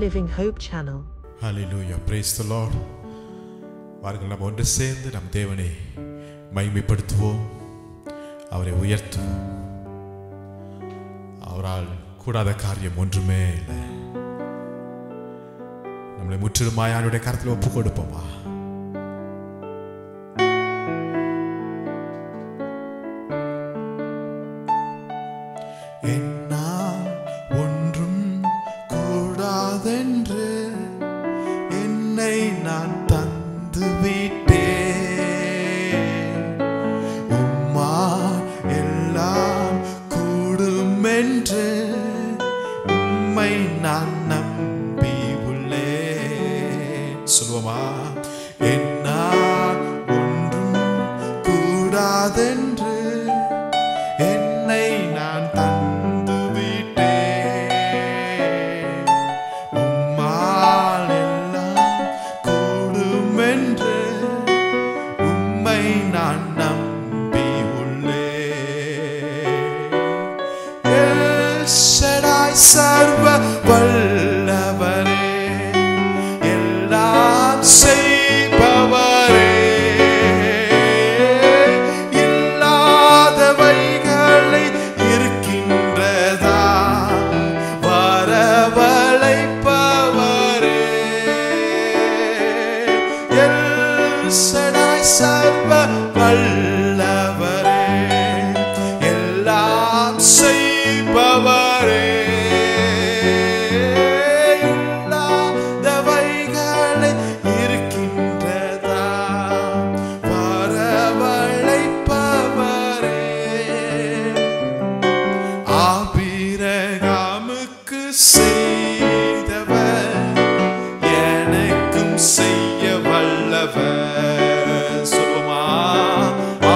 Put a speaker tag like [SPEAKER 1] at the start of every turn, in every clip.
[SPEAKER 1] Living Hope channel.
[SPEAKER 2] Hallelujah. Praise the Lord. வாருங்கள் நாம் ஒன்று சேர்ந்து நம் தேவனை மகிமைப்படுத்துவோம், அவரை உயர்த்துவோம். அவரால் கூடாத காரியம் ஒன்றுமே இல்லை. நம்மளை முற்றிலுமாய் அவருடைய கரத்தில் ஒப்பு கொடுப்போமா?
[SPEAKER 3] என்னால் ஒன்றும் கூடாதென்று என்னை நான் தந்து விட்டேன். உம்மால் எல்லாம் கூடும் என்று உம்மை நான் நம்பி உள்ளேன். சொல்லுவோமா? என்னால் ஒன்றும் கூடாதென்று என்னை நான் தந்து விட்டேன். உம்மால் எல்லாம் கூடும் என்று உம்மை நான் நம்பி உள்ளேன். எல் ஷடாய் சர்வ வல்லவரே, எல்லாம் செய்பவரே, இல்லாதவைகளை இருக்கின்றதா வரவழைப்பவரே. எல் ஷடாய் சர்வ வல்லவரே, எல்லாம் செய்பவரே, இல்லாதவைகளை இருக்கின்றதா வரவழைப்பவரே. ஆபிரகாமுக்கு செய்தவர் எனக்கும் செய்ய வல்லவர். சொல்லுமா?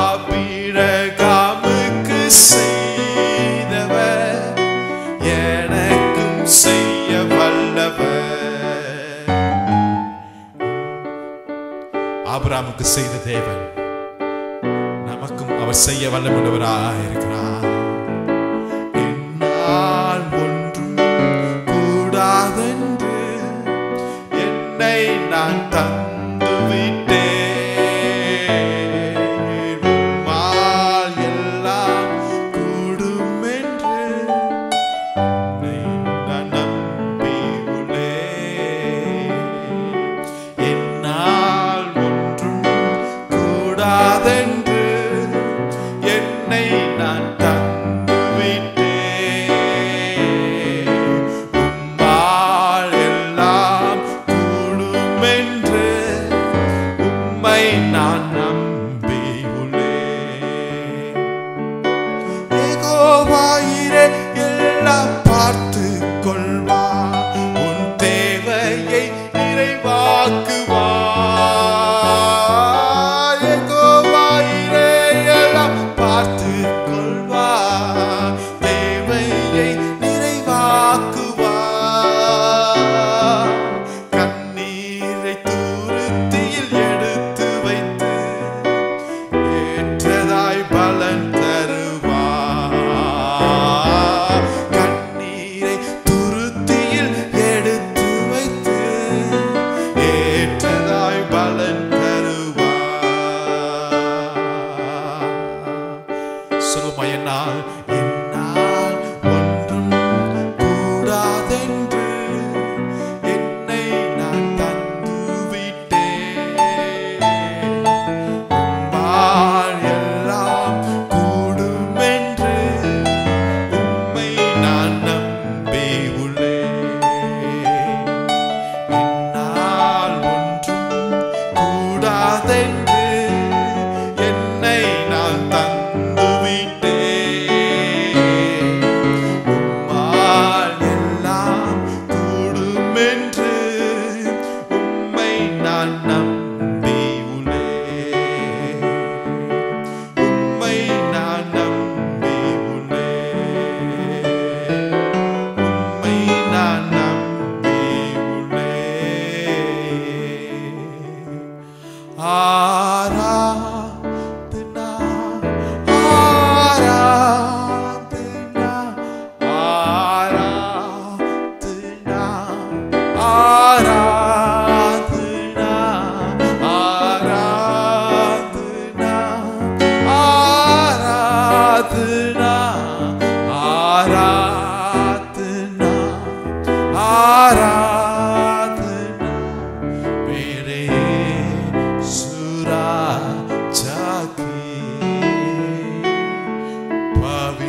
[SPEAKER 3] ஆபிரகாமுக்கு செய்தவர் எனக்கும் செய்ய வல்லவர்.
[SPEAKER 2] ஆபிரகாமுக்கு செய்த தேவன் நமக்கும் அவர் செய்ய வல்லமையுள்ளவராய் இருக்கிறார்.
[SPEAKER 3] என்னால் ஒன்றும் கூடாதென்று என்னை நான் தந்து விட்டேன். உம்மால் எல்லாம் கூடும் என்று உம்மை நான் நம்பி உள்ளேன். என்னால் ஒன்றும் கூடாதென்று என்னை நான் தந்து விட்டேன். உம்மால் எல்லாம் கூடும் என்று உம்மை நான் நம்பி உள்ளேன். யெகோவாயிரே எல்லாம் பார்த்து கொள்வார், உன் தேவையை நிறைவாக்குவார். யெகோவாயிரே எல்லாம் பார்த்து கொள்வார், தேவையை நிறைவாக்குவார். கண்ணீரை துருத்தியில் எடுத்து வைத்து ஏற்றதாய் பலன் தருவார். கண்ணீரை துருத்தியில் எடுத்து வைத்து ஏற்றதாய் பலன் தருவார். சொல்லுமா? என்னால் ஒன்றும் கூடாதென்று என்னை நான் தந்து விட்டேன். உம்மால் எல்லாம் கூடும் என்று உம்மை நான் நம்பி உள்ளேன். என்னால் ஒன்றும் கூடாதென்று என்னை நான் தந்து விட்டேன்.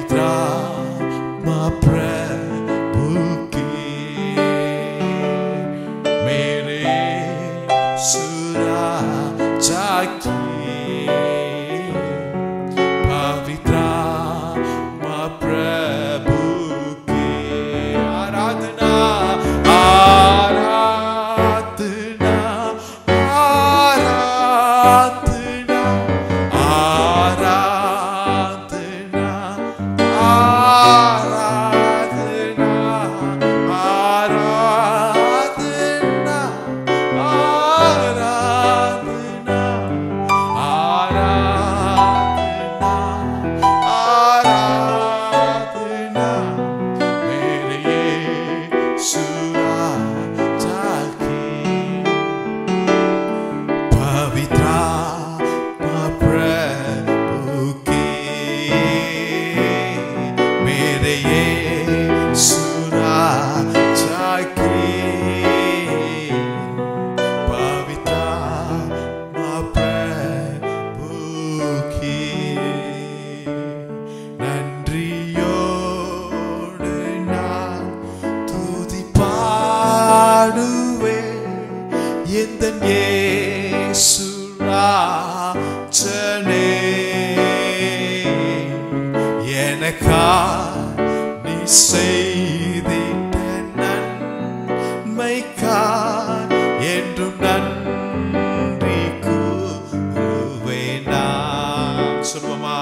[SPEAKER 3] पवित्रात्मा प्रभु की मेरे सुराजा की पवित्रात्मा प्रभु की आराधना आराधना आराधना आराधना आराधना आराधना आराधना आराधना मेरे यीशु राजा की पवित्रात्मा प्रभु की मेरे यीशु राजा की पवित्रात्मा प्रभु की நன்றியோடு நான் துதி பாடுவேன் எந்தன் இயேசு ராஜனே எனக்காய் நீ செய்திட்ட நன்மைக்காய் என்றும் நன்றி கூறுவேன் நான் சொல்லுவோமா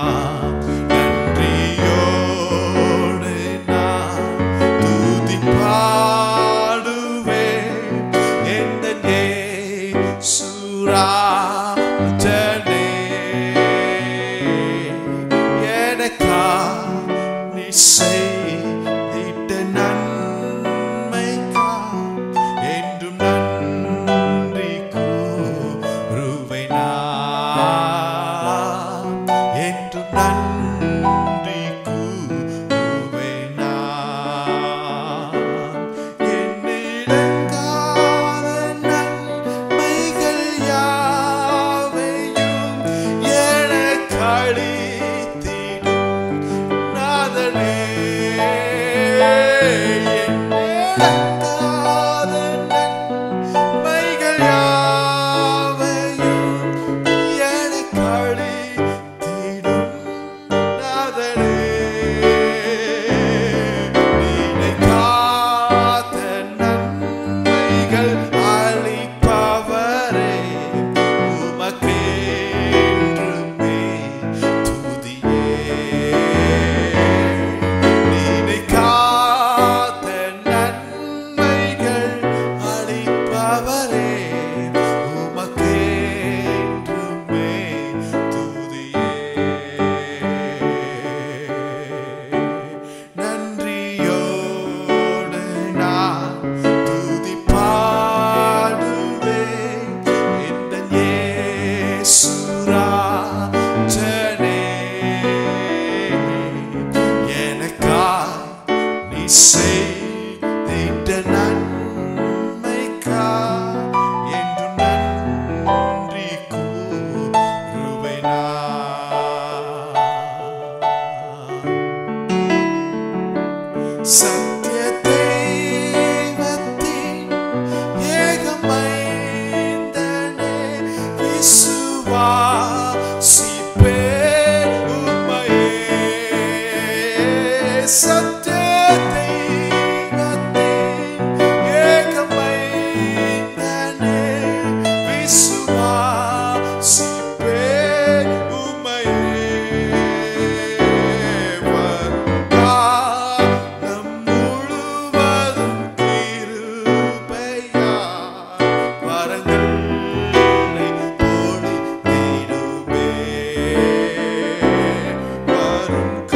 [SPEAKER 3] நன்றியோடு நான் துதி பாடுவேன் எந்தன் இயேசு ராஜனே எனக்காய் நீ செய்திட்ட நன்மைக்காய் என்றும் நன்றி கூறுவேன் நான் என்றும் நன்றி கூறுவேன் நான் எண்ணிலங்காத நன்மைகள் யாவையும் எனக்களித்திடும் நாதனே எண்ணிலங்காத நன்மைகள் யாவையும் எனக்களித்திடும் நாதனே நினைக்காத நன்மைகள் அளிப்பவரே உமக்கென்றுமே துதியே நினைக்காத நன்மைகள் அளிப்பவரே உமக்கென்றுமே துதியே நன்றியோடு நான் துதி பாடுவேன் எந்தன் இயேசு ராஜனே எனக்காய் நீ செய்திட்ட நன்மைக்காய் என்றும் நன்றி கூறுவேன் நான். சத்திய தெய்வத்தின் ஏகமைந்தனே விசுவாசிப்பேன் உம்மையே. சத்திய தெய்வத்தின் ஏகமைந்தனே விசுவாசிப்பேன் உம்மையே. வருங்காலம் முழுவதும் கிருபையால் வரங்களை பொழிந்திடுமே.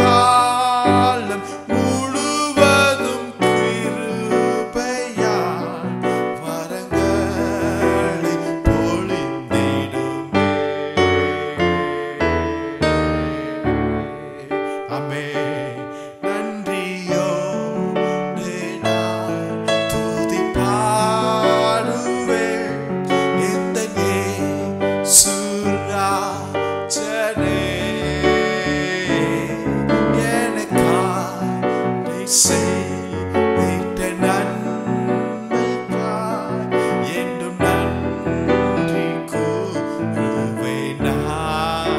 [SPEAKER 3] வருங்காலம் முழுவதும் கிருபையால் வரங்களை பொழிந்திடுமே. ஆமென். நன்றியோடு நான் துதி பாடுவேன் எந்தன் இயேசு ராஜனே எனக்காய் செய்திட்ட நன்மைக்காய் என்றும் நன்றி கூறுவேன் நான்.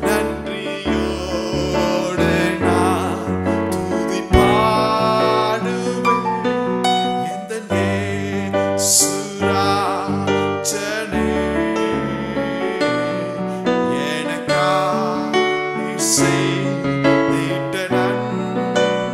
[SPEAKER 3] நன்றியோடு நான் துதி பாடுவேன் எந்தன் இயேசு ராஜனே. எனக்காய் நீர் செய்திட்ட நன்மைக்காய்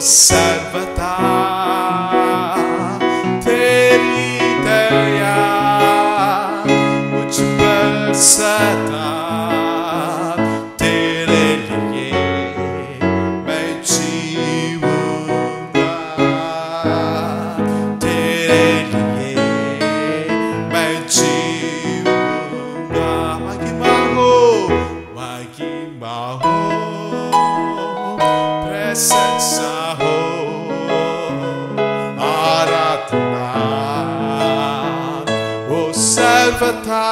[SPEAKER 3] सर्वथा तेरी दया मुझ पर सदा तेरे लिए मैं जीऊंगा तेरे लिए मैं जीऊंगा महिमा हो प्रशंसा हो आराधना हो सर्वथा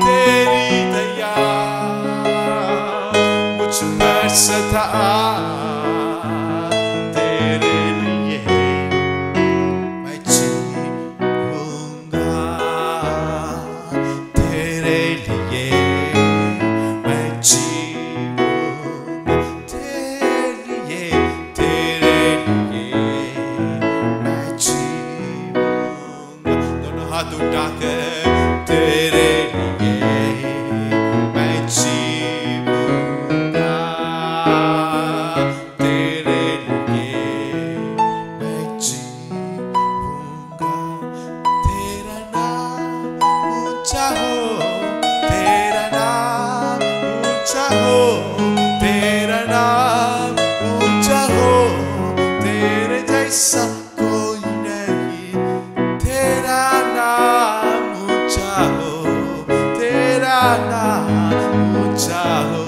[SPEAKER 3] तेरी दया मुझ पर सदा तेरे लिए मैं जीऊंगा तेरे लिए मैं जीऊंगा तेरे लिए मैं जीऊंगा दोनों हाथ उठाकर तेरे लिए मैं जीऊंगा तेरे लिए मैं जीऊंगा तेरा नाम ऊंचा हो तेरा नाम ऊंचा हो तेरा नाम ऊंचा हो तेरे जैसा कोई नहीं तेरा नाम ऊंचा हो तेरा नाम ऊंचा हो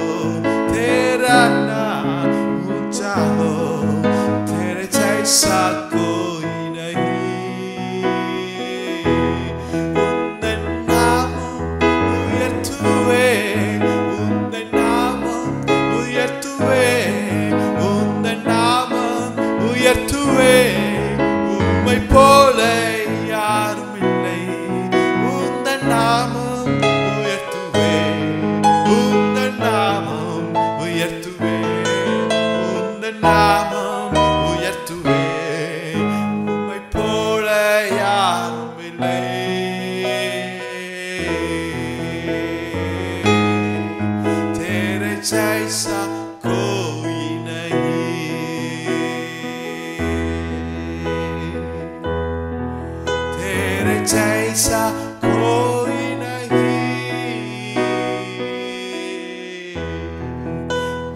[SPEAKER 3] तेरा नाम ऊंचा हो तेरे जैसा कोई नहीं उन्नत नाम उयर्तुवे उन्नत नाम उयर्तुवे उन्नत नाम உயர்த்துவே உம்மை போல யாரும் இல்லை உந்தன் நாமம் உயர்த்துவே உந்தன் நாமம் உயர்த்துவே உந்தன் நாமம் உயர்த்துவே உம்மை போல யாரும் இல்லை तेरे जैसा कोई तेरे जैसा कोई नहीं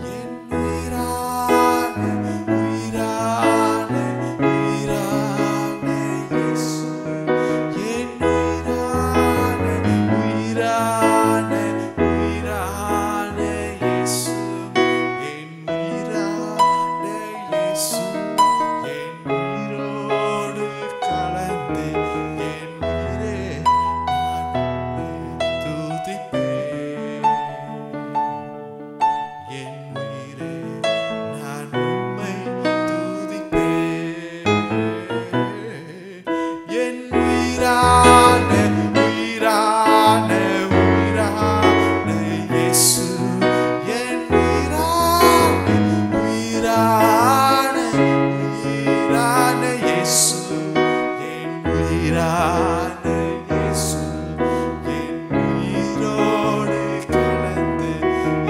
[SPEAKER 3] என் உயிரான உயிரான உயிரான இயேசு என் உயிரான உயிரான உயிரான இயேசு என் உயிரான இயேசு என் உயிரோடு கலந்து என் உயிரே நான் உம்மை துதிப்பேன் என் உயிரே நான் உம்மை துதிப்பேன் என் உயிரான உயிரான உயிரான இயேசு என் உயிரான உயிரான உயிரான இயேசு என் உயிரான இயேசு என் உயிரோடு கலந்து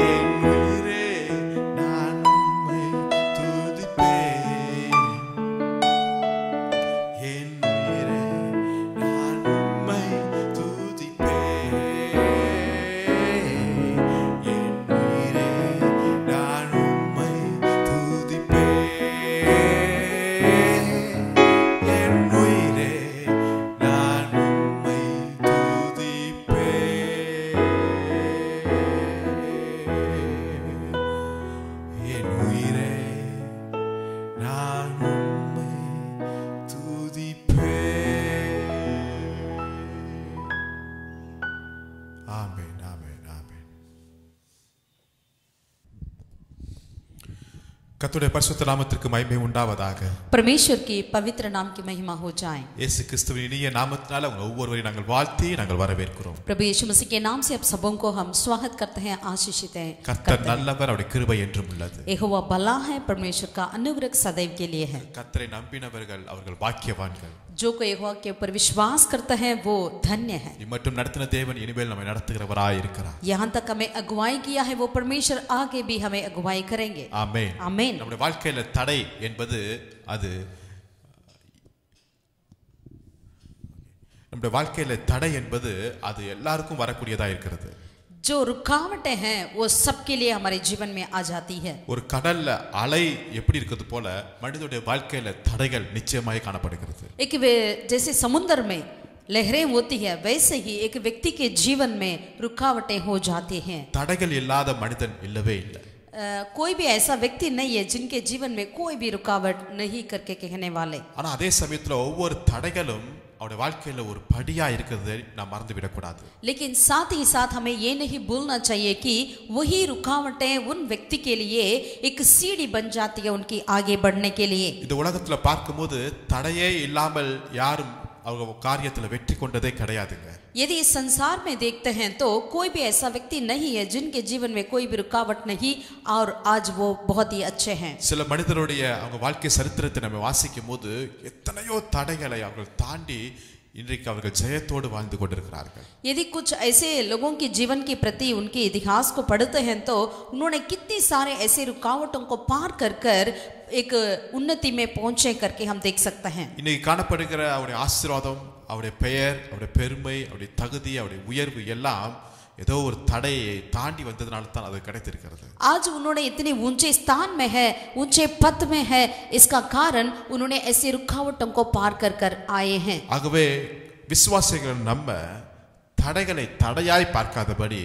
[SPEAKER 3] என் உயிரே நான் உம்மை துதிப்பேன் என் உயிரே நான் உம்மை துதிப்பேன் என் உயிரே நான் உம்மை துதிப்பேன் என் உயிரே நான் உம்மை துதிப்பேன் என் உயிரே நான் உம்மை துதிப்பேன் ஆமென் ஆமென் ஆமென்
[SPEAKER 2] கர்த்தருடைய பரிசுத்த நாமத்திற்கு மகிமை உண்டாவதாக
[SPEAKER 1] परमेश्वर के पवित्र नाम की महिमा हो जाए
[SPEAKER 2] இயேசு கிறிஸ்துவின் இனிய நாமத்தினால உங்கள் ஒவ்வொருவரையும் நாங்கள் வாழ்த்தி நாங்கள் வரவேற்கிறோம்
[SPEAKER 1] प्रभु यीशु मसीह के नाम से आप सबों को हम स्वागत करते हैं आशीषित है
[SPEAKER 2] கர்த்தர் நல்லவர் அவருடைய கிருபை என்றும் உள்ளது
[SPEAKER 1] यहोवा भला है परमेश्वर का अनुग्रह सदैव के लिए है
[SPEAKER 2] கர்த்தரை நம்பினவர்கள் அவர்கள் பாக்கியவான்கள்
[SPEAKER 1] जो कोई यहोवा के ऊपर विश्वास करता है वो धन्य है।
[SPEAKER 2] இம்மட்டும் நடத்தின தேவன் இனிமேல் நம்மை நடத்துகிறவராய் இருக்கிறார்.
[SPEAKER 1] यहाँ तक हमें अगुवाई किया है वो परमेश्वर आगे भी हमें अगुवाई करेंगे।
[SPEAKER 2] ஆமென்.
[SPEAKER 1] आमीन।
[SPEAKER 2] நம்முடைய வாழ்க்கையில தடை என்பது அது நம்முடைய வாழ்க்கையில தடை என்பது அது எல்லாருக்கும் வரக்கூடியதா இருக்கிறது.
[SPEAKER 1] जो रुकावटें हैं वो सबके लिए हमारे जीवन में आ जाती है।
[SPEAKER 2] ஒரு கடல்ல அலை எப்படி இருக்குது போல மனிதனுடைய வாழ்க்கையில தடைகள் நிச்சயமாய் காணப்படுகிறது.
[SPEAKER 1] एक जैसे समुद्र में लहरें होती है वैसे ही एक व्यक्ति के जीवन में रुकावटें हो जाती हैं।
[SPEAKER 2] தடைகள் இல்லாத மனிதன் இல்லவே இல்லை.
[SPEAKER 1] कोई भी ऐसा व्यक्ति नहीं है जिनके जीवन में कोई भी रुकावट नहीं करके कहने वाले।
[SPEAKER 2] ஆனா அதே சமயத்துல ஒவ்வொரு தடைகளும் அவருடைய வாழ்க்கையில ஒரு படியா இருக்கிறதை நாம் மறந்து விடக்கூடாது.
[SPEAKER 1] लेकिन साथ ही साथ हमें ये नहीं भूलना चाहिए कि वही रुकावटें उन व्यक्ति के लिए एक सीढ़ी बन जाती है उनकी आगे बढ़ने के लिए।
[SPEAKER 2] இந்த உலகத்துல பார்க்கும்போது தடையே இல்லாமல் யாரும் அவங்க காரியத்துல வெற்றி கொண்டதே கிடையாதுங்க.
[SPEAKER 1] यदि इस संसार में देखते हैं तो कोई भी ऐसा व्यक्ति नहीं है जिनके जीवन में कोई भी रुकावट नहीं और आज वो बहुत ही अच्छे हैं।
[SPEAKER 2] சில மனிதருடைய அவங்க வாழ்க்கை சரித்திரத்தை நம்ம வாசிக்கும் போது எத்தனையோ தடைகளை அவர்கள் தாண்டி இன்றைக்கு அவர்கள் ஜெயத்தோடு வாழ்ந்து கொண்டிருக்கிறார்கள்.
[SPEAKER 1] यदि कुछ ऐसे लोगों के जीवन के प्रति उनके इतिहास को पढ़ते हैं तो उन्होंने कितने सारे ऐसे रुकावटों को पार कर कर एक उन्नति में पहुंचे करके हम देख सकते हैं।
[SPEAKER 2] இன்னைக்கு காணப்படுகிற அவருடைய ஆசீர்வாதம், அவருடைய பெயர், அவருடைய பெருமை, அவருடைய தகுதி, அவருடைய உயர்வு எல்லாம் ஏதோ ஒரு தடையை தாண்டி வந்ததனால தான் அது கிடைத்திருக்கிறது.
[SPEAKER 1] आज उन्होंने इतने ऊंचे स्थान में है, ऊंचे पद में है, इसका कारण उन्होंने ऐसे रुकावटों को पार कर कर आए हैं।
[SPEAKER 2] ஆகவே விசுவாசிகள் நம்ம தடைகளை தடையாய் பார்க்காதபடி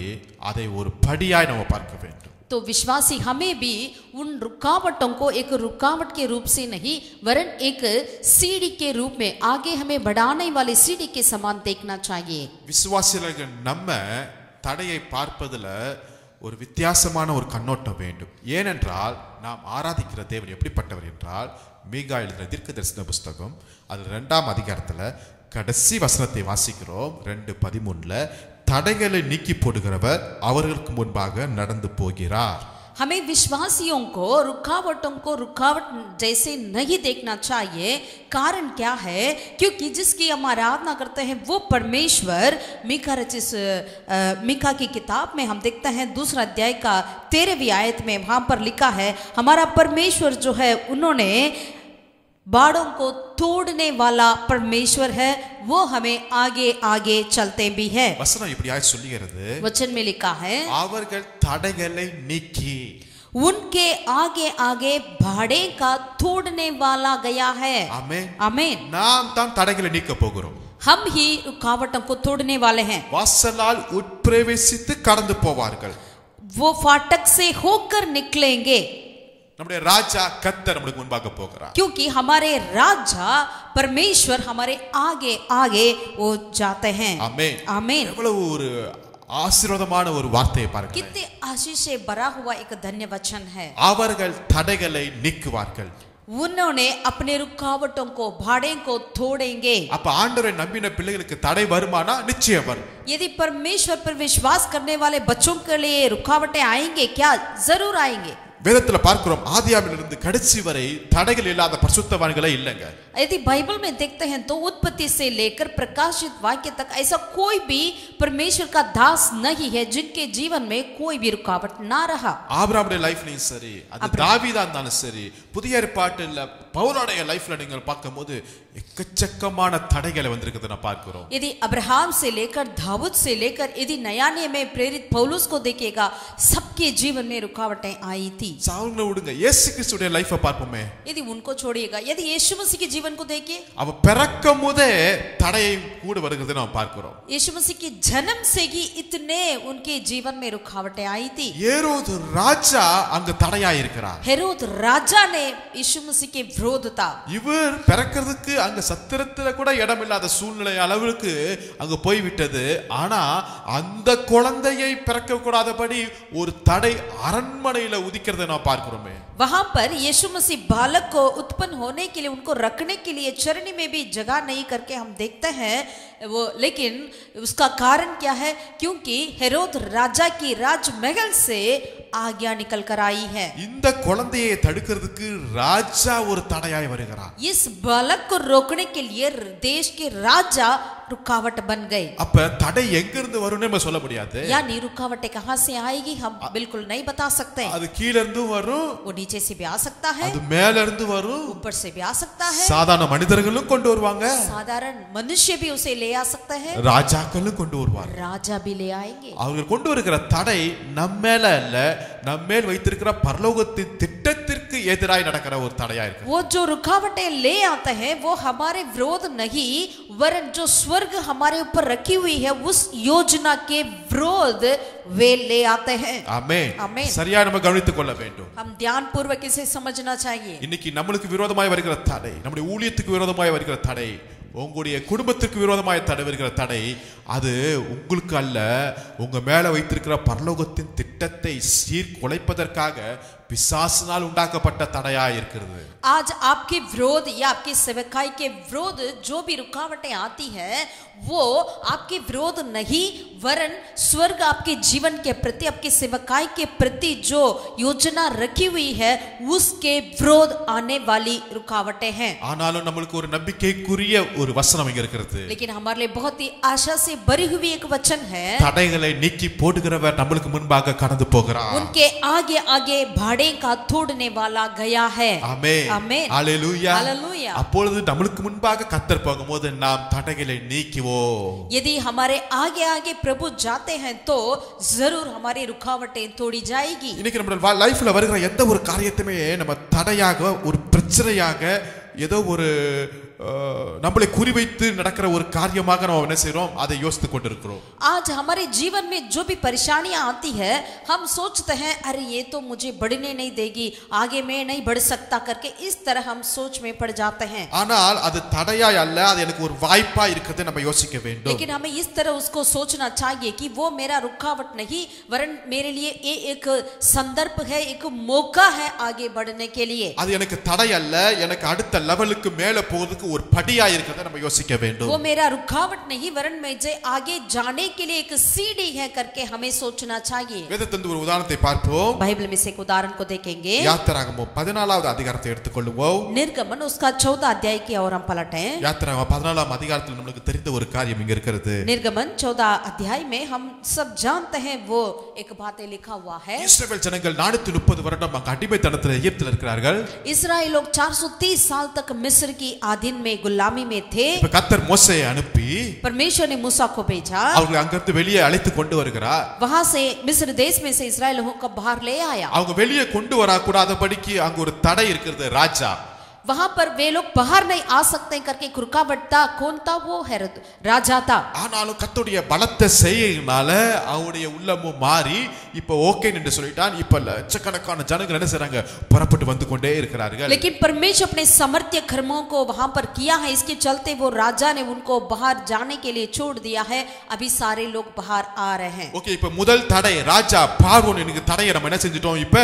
[SPEAKER 2] அதை ஒரு படியாய் நம்ம பார்க்க வேண்டும்.
[SPEAKER 1] तो विश्वासी हमें भी उन रुकावटों को एक रुकावट के रूप से नहीं वरन एक सीढ़ी के रूप में आगे हमें बढ़ाने वाली सीढ़ी के समान देखना चाहिए।
[SPEAKER 2] விசுவாசிகள் நம்ம தடையை பார்ப்பதுல ஒரு வித்தியாசமான ஒரு கண்ணோட்டம் வேண்டும். ஏனென்றால் நாம் ஆராதிக்கிற தேவன் எப்படிப்பட்டவர் என்றால் மீகா எழுதின தீர்க்கதரிசன புஸ்தகம் அது 2ஆம் அதிகாரத்துல கடைசி வசனத்தை வாசிக்கிறோம். 2:13 தடைகளை நீக்கி போடுகிறவர் அவர்களுக்கு முன்பாக நடந்து போகிறார்.
[SPEAKER 1] हमें विश्वासियों को रुकावट जैसे नहीं देखना चाहिए। कारण क्या है? क्योंकि जिसकी हम आराधना करते हैं वो परमेश्वर। मीका की किताब में हम देखते हैं 2 अध्याय का 13वीं आयत में वहां पर लिखा है हमारा परमेश्वर जो है उन्होंने बाड़ों को तोड़ने वाला परमेश्वर है, वो हमें आगे आगे चलते भी है।
[SPEAKER 2] வசனம் இப்படியாய் சொல்லுகிறது.
[SPEAKER 1] वचन में लिखा है
[SPEAKER 2] அவர்கள் தடைகளை நீக்கி
[SPEAKER 1] उनके आगे आगे भाड़े का तोड़ने वाला गया है।
[SPEAKER 2] ஆமென்.
[SPEAKER 1] आमीन।
[SPEAKER 2] நாம் தான் தடைகளை நீக்க போகிறோம்.
[SPEAKER 1] हम ही रुकावटों को तोड़ने वाले हैं।
[SPEAKER 2] வாசலால் உட்பிரவேசித்து கடந்து போவார்கள்.
[SPEAKER 1] वो फाटक से होकर निकलेंगे
[SPEAKER 2] நம்முடைய ராஜா கர்த்தர் நமக்கு முன்பாக போகிறார்.
[SPEAKER 1] क्योंकि हमारे राजा परमेश्वर हमारे आगे आगे वो जाते हैं।
[SPEAKER 2] ஆமென்.
[SPEAKER 1] आमीन।
[SPEAKER 2] எவ்வளவு ஒரு ஆசீர்வாதமான ஒரு வார்த்தையை பாருங்க.
[SPEAKER 1] कितने आशीष से भरा हुआ एक धन्य वचन है।
[SPEAKER 2] அவர்கள் தடைகளை நீக்குவார்கள்.
[SPEAKER 1] उन्होंने अपने रुकावटों को भाड़े को तोड़ेंगे।
[SPEAKER 2] அப்ப ஆண்டவரை நம்பின பிள்ளைகளுக்கு தடை வருமானா நிச்சயம் வரும்.
[SPEAKER 1] यदि परमेश्वर पर विश्वास करने वाले बच्चों के लिए रुकावटें आएंगे क्या? जरूर आएंगे।
[SPEAKER 2] வேதத்துல பார்க்கிறோம் ஆதியாகமத்திலிருந்து கடைசி வரை தடைகள் இல்லாத பரிசுத்தவான்களே இல்லங்க.
[SPEAKER 1] यदि बाइबल में देखते हैं तो उत्पत्ति से लेकर प्रकाशित वाक्य तक ऐसा कोई भी परमेश्वर का दास नहीं है जिनके जीवन में कोई भी रुकावट ना रहा।
[SPEAKER 2] ஆபிரகாமுடைய லைஃப்லயும் சரி, அது தாவீதா இருந்தாலும் சரி, புதிய ஏற்பாட்டுல பவுலுடைய லைஃப்ல நீங்க பார்க்கும்போது எக்கச்சக்கமான தடைகளை வந்திருக்குது நான் பார்க்கிறோம்.
[SPEAKER 1] यदि अब्राहम से लेकर दाऊद से लेकर यदि नया नियम में प्रेरित पौलुस को देखिएगा सबके जीवन में रुकावटें आई थी।
[SPEAKER 2] சாவுங்க விடுங்க, இயேசு கிறிஸ்துடைய லைஃபை பார்ப்போமே.
[SPEAKER 1] यदि उनको छोड़िएगा, यदि यीशु मसीह के जीवन को देखिए,
[SPEAKER 2] அவ பிறக்கும் போதே தடையை கூட வருகிறதை நாம் பார்க்கிறோம்.
[SPEAKER 1] यीशु मसीह के जन्म से ही इतने उनके जीवन में रुकावटें आई थी।
[SPEAKER 2] ஏரோது ராஜா அங்க தடையா இருக்கிறார்.
[SPEAKER 1] हेरोद राजा ने यीशु मसीह के विरोध था।
[SPEAKER 2] இவர் பிறக்கிறதுக்கு அங்க சத்திரத்துல கூட இடம் இல்லாத சூழ்நிலை அளவுக்கு அங்க போய்விட்டது. ஆனா அந்த குழந்தையை பிறக்க கூடாதபடி ஒரு தடை அரண்மனையில உதிக்கிறது இருக்கிறதை நாம் பார்க்கிறோமே.
[SPEAKER 1] वहां पर यीशु मसीह बालक को उत्पन्न होने के लिए उनको रखने के लिए चरनी में भी जगह नहीं करके हम देखते हैं वो, लेकिन उसका कारण क्या है? क्योंकि हेरोद राजा की राजमहल से आज्ञा निकल कर आई है.
[SPEAKER 2] இந்த குழந்தையை தடுக்கிறதுக்கு ராஜா ஒரு தடையாய் வருகிறார்.
[SPEAKER 1] इस बालक को रोकने के लिए देश के राजा रुकावट बन गए.
[SPEAKER 2] அப்ப தடை எங்க இருந்து வரும்னு நம்ம சொல்ல முடியாது.
[SPEAKER 1] यानी रुकावटें कहां से आएगी हम बिल्कुल नहीं बता सकते.
[SPEAKER 2] அது கீழ இருந்து வரும்,
[SPEAKER 1] वो नीचे से भी आ सकता है,
[SPEAKER 2] அது மேல இருந்து வரும்,
[SPEAKER 1] ऊपर से भी आ सकता है,
[SPEAKER 2] சாதாரண மனிதர்களும் கொண்டு வருவாங்க,
[SPEAKER 1] साधारण मनुष्य भी उसे ले आ सकता है,
[SPEAKER 2] ராஜாக்களும் கொண்டு வருவாங்க.
[SPEAKER 1] राजा भी ले आएंगे.
[SPEAKER 2] அவர்கள் கொண்டு வருகிற தடை நம்ம மேல அல்ல, நம்ம மேல் வைத்திருக்கிற பரலோகத்தின் திட்டத்திற்கு எதிராய் நடக்கிற ஒரு தடையா இருக்கு.
[SPEAKER 1] वो जो रुकावटें ले आते हैं वो हमारे विरोध नहीं, वरन जो स्वर्ग हमारे ऊपर रखी हुई है उस योजना के विरोध वे ले आते हैं.
[SPEAKER 2] ஆமென்.
[SPEAKER 1] ஆமென்.
[SPEAKER 2] சரியா நம்ம கவனித்துக் கொள்ள வேண்டும்.
[SPEAKER 1] हम ध्यान पूर्वक इसे समझना चाहिए.
[SPEAKER 2] இன்னைக்கு நம்மளுக்கு விரோதமாய் வருகிற தடை, நம்முடைய ஊழியத்துக்கு விரோதமாய் வருகிற தடை, உங்களுடைய குடும்பத்துக்கு விரோதமாய் தடை வருகிற தடை, அது உங்களுக்கு அல்ல, உங்க மேல வைத்திருக்கிற பரலோகத்தின் திட்டத்தை சீர்குலைப்பதற்காக பிசாசினால் உண்டாக்கப்பட்ட தடையா இருக்கிறது.
[SPEAKER 1] आज आपके विरोध या आपके सेवकाई के विरोध जो भी रुकावटें आती है वो आपके विरोध नहीं, वरन स्वर्ग आपके जीवन के प्रति, आपके सेवकाई के प्रति जो योजना रखी हुई है उसके विरोध आने वाली रुकावटें हैं.
[SPEAKER 2] ஆனாலும் நம்மளுக்கு ஒரு நம்பிக்கைக்குரிய ஒரு வசனம் இங்க இருக்கிறது.
[SPEAKER 1] लेकिन हमारे लिए बहुत ही आशा से भरी हुई एक वचन है.
[SPEAKER 2] தடைகளை நீக்கி போடுகிறவர் நம்மளுக்கு முன்பாக கடந்து போகிறார்.
[SPEAKER 1] उनके आगे आगे भाड़े का तोड़ने वाला गया है.
[SPEAKER 2] ஆமென்.
[SPEAKER 1] ஆமென்.
[SPEAKER 2] ஹalleluya.
[SPEAKER 1] ஹalleluya.
[SPEAKER 2] அப்பொழுது நம்மளுக்கு முன்பாக கர்த்தர் போகும்போது நாம் தடைகளை நீக்குவோம்.
[SPEAKER 1] यदि हमारे आगे आगे प्रभु जाते हैं तो जरूर हमारी रुकावटें तोड़ी जाएगी.
[SPEAKER 2] இன்னைக்கு நம்ம லைஃப்ல வருகிற எந்த ஒரு காரியத்தையுமே நம்ம தடையாக, ஒரு பிரச்சனையாக, ஏதோ ஒரு நம்மளை குறிவைத்து நடக்கிற ஒரு காரியமாக நம்ம என்ன செய்றோம், அதை யோசித்துக் கொண்டிருக்கிறோம்.
[SPEAKER 1] आज हमारे जीवन में जो भी परेशानियां आती है हम सोचते हैं अरे ये तो मुझे बढ़ने नहीं देगी, आगे मैं नहीं बढ़ सकता करके इस तरह हम सोच में पड़ जाते हैं.
[SPEAKER 2] ஆனால் அது தடையாய் அல்ல, அது எனக்கு ஒரு வாய்ப்பா இருக்கிறதை நம்ம யோசிக்க வேண்டும்.
[SPEAKER 1] लेकिन हमें इस तरह उसको सोचना चाहिए कि वो मेरा रुकावट नहीं, वरन मेरे लिए ये एक संदर्भ है, एक मौका है आगे बढ़ने के लिए.
[SPEAKER 2] அது எனக்கு தடை அல்ல, எனக்கு அடுத்த லெவலுக்கு மேல போறதுக்கு ஒரு படியா இருக்கிறதை நம்ம யோசிக்க வேண்டும்.
[SPEAKER 1] वो मेरा रुकावट नहीं, वरन मुझे आगे जाने के लिए एक सीढ़ी है करके हमें सोचना चाहिए.
[SPEAKER 2] வேதத்திலிருந்து ஒரு உதாரணத்தை பார்ப்போம்.
[SPEAKER 1] बाइबल में से एक उदाहरण को देखेंगे.
[SPEAKER 2] யாத்திராகமம் 14வது அதிகாரத்தை எடுத்துக்கொள்ளுவோம்.
[SPEAKER 1] निर्गमन उसका 14 अध्याय की ओर हम पलटें.
[SPEAKER 2] யாத்திராகமம் 14ஆம் அதிகாரத்தில் நமக்கு தெரிந்த ஒரு காரியம் இங்க இருக்கிறது.
[SPEAKER 1] निर्गमन 14 अध्याय में हम सब जानते हैं वो एक बातें लिखा हुआ है.
[SPEAKER 2] இஸ்ரவேல் ஜனங்கள் 430 வருடம் அங்க அடிமைத்தனத்தில் எகிப்தில் இருக்கிறார்கள்.
[SPEAKER 1] इस्राएल लोग 430 साल तक मिस्र की अधीन में गुलामी में थे.
[SPEAKER 2] இப்ப கர்த்தர் மோசேயை அனுப்பி
[SPEAKER 1] परमेश्वर ने मूसा को भेजा,
[SPEAKER 2] அவங்களை அங்கிருந்து வெளியே அழைத்து கொண்டு வருகிறார்.
[SPEAKER 1] वहां से मिस्र देश में से इस्राएल लोगों को बाहर ले आया.
[SPEAKER 2] அவங்க வெளியே கொண்டு வரக்கூடாதபடிக்கு அங்க ஒரு தடை இருக்கிறது, ராஜா.
[SPEAKER 1] वहां पर वे लोग बाहर नहीं आ सकते करके रुकावट था. कौन था? वो हेरोद राजा था.
[SPEAKER 2] ஆனாலும் கர்த்தருடைய பலத்த செய்கையினால அவருடைய உள்ளமும் மாறி இப்ப ஓகே என்று சொல்லிட்டான். இப்ப லட்சக்கணக்கான ஜனங்கள் என்ன செய்றாங்க, புறப்பட்டு வந்து கொண்டே இருக்கிறார்கள்.
[SPEAKER 1] लेकिन परमेश्वर अपने सामर्थ्य कर्मों को वहां पर किया है, इसके चलते वो राजा ने उनको बाहर जाने के लिए छोड़ दिया है. अभी सारे लोग बाहर आ रहे हैं.
[SPEAKER 2] ஓகே, இப்ப முதல் தடை ராஜா பார்வோன் எனக்கு தடையை நம்ம என்ன செஞ்சிட்டோம், இப்ப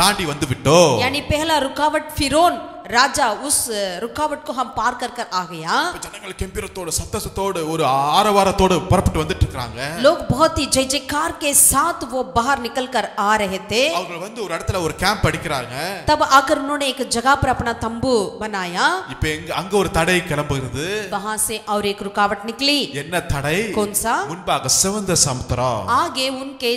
[SPEAKER 2] தாண்டி வந்து விட்டோம்.
[SPEAKER 1] यानी पहला रुकावट फिरौन राजा, उस रुकावट को हम पार कर आ गया.
[SPEAKER 2] ஜனங்கள் கெம்பீரத்தோட சத்தத்தோட ஒரு ஆரவாரத்தோட புறப்பட்டு வந்துட்டு இருக்காங்க.
[SPEAKER 1] लोग बहुत ही जय जयकार के साथ वो बाहर निकल कर आ रहे थे.
[SPEAKER 2] அவங்க வந்து ஒரு இடத்துல ஒரு கேம்ப் அடிக்கிறாங்க.
[SPEAKER 1] तब आकर उन्होंने एक जगह पर अपना तंबू बनाया.
[SPEAKER 2] இப்ப அங்க ஒரு தடை கிளம்புகிறது.
[SPEAKER 1] वहां से और एक रुकावट निकली.
[SPEAKER 2] என்ன தடை?
[SPEAKER 1] कौन सा?
[SPEAKER 2] முன்பாக சிவந்த சமுத்திரம்.
[SPEAKER 1] आगे उनके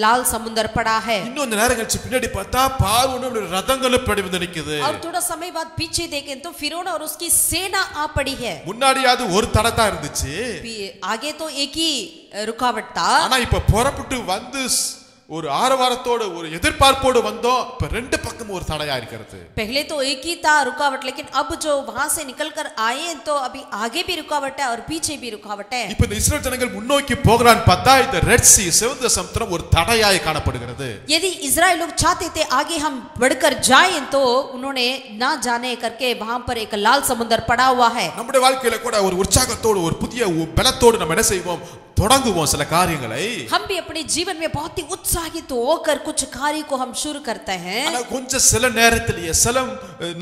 [SPEAKER 1] लाल समुद्र पड़ा है.
[SPEAKER 2] இன்னொரு நேரம் கழிச்சு பின்னாடி பார்த்தா பார்வோனோட ரதங்களும் பின்னாடி வந்து நிக்குது.
[SPEAKER 1] और थोड़ा समय बाद पीछे देखें तो फिरौन और उसकी सेना आ पड़ी है.
[SPEAKER 2] முன்னாடியாவது ஒரு தடை தான் இருந்துச்சு.
[SPEAKER 1] आगे तो एक ही रुकावट था.
[SPEAKER 2] ஆனா இப்ப புறப்பட்டு வந்து ஒரு ஆரவாரத்தோட ஒரு எதிர்பார்ப்போடு வந்தோம். இப்ப ரெண்டு பக்கம் ஒரு தடையா இருக்கிறது.
[SPEAKER 1] पहले तो एक ही था रुकावट, लेकिन अब जो वहां से निकल कर आए तो अभी आगे भी रुकावट है और पीछे भी रुकावट है.
[SPEAKER 2] இப்ப இந்த இஸ்ரவேல் ஜனங்கள் முன்னோக்கி போகிறான் பார்த்தா இந்த ரெட் சி சிவந்த சமுத்திரம் ஒரு தடையாய் காணப்படுகிறது.
[SPEAKER 1] यदि इजराइल लोग चाहते थे आगे हम बढ़कर जाएं तो उन्होंने ना जाने करके वहां पर एक लाल समुद्र पड़ा हुआ है.
[SPEAKER 2] நம்முடைய வாழ்க்கையில கூட ஒரு உற்சாகத்தோடு ஒரு புதிய பலத்தோடு நம்ம என்ன செய்வோம், தொடங்குவோம் சில காரியங்களை.
[SPEAKER 1] हम भी अपने जीवन में बहुत ही उत्साहित होकर कुछ कार्य को हम शुरू करते हैं.
[SPEAKER 2] ஆனா கொஞ்சம் சில நேரத்திலேயே சில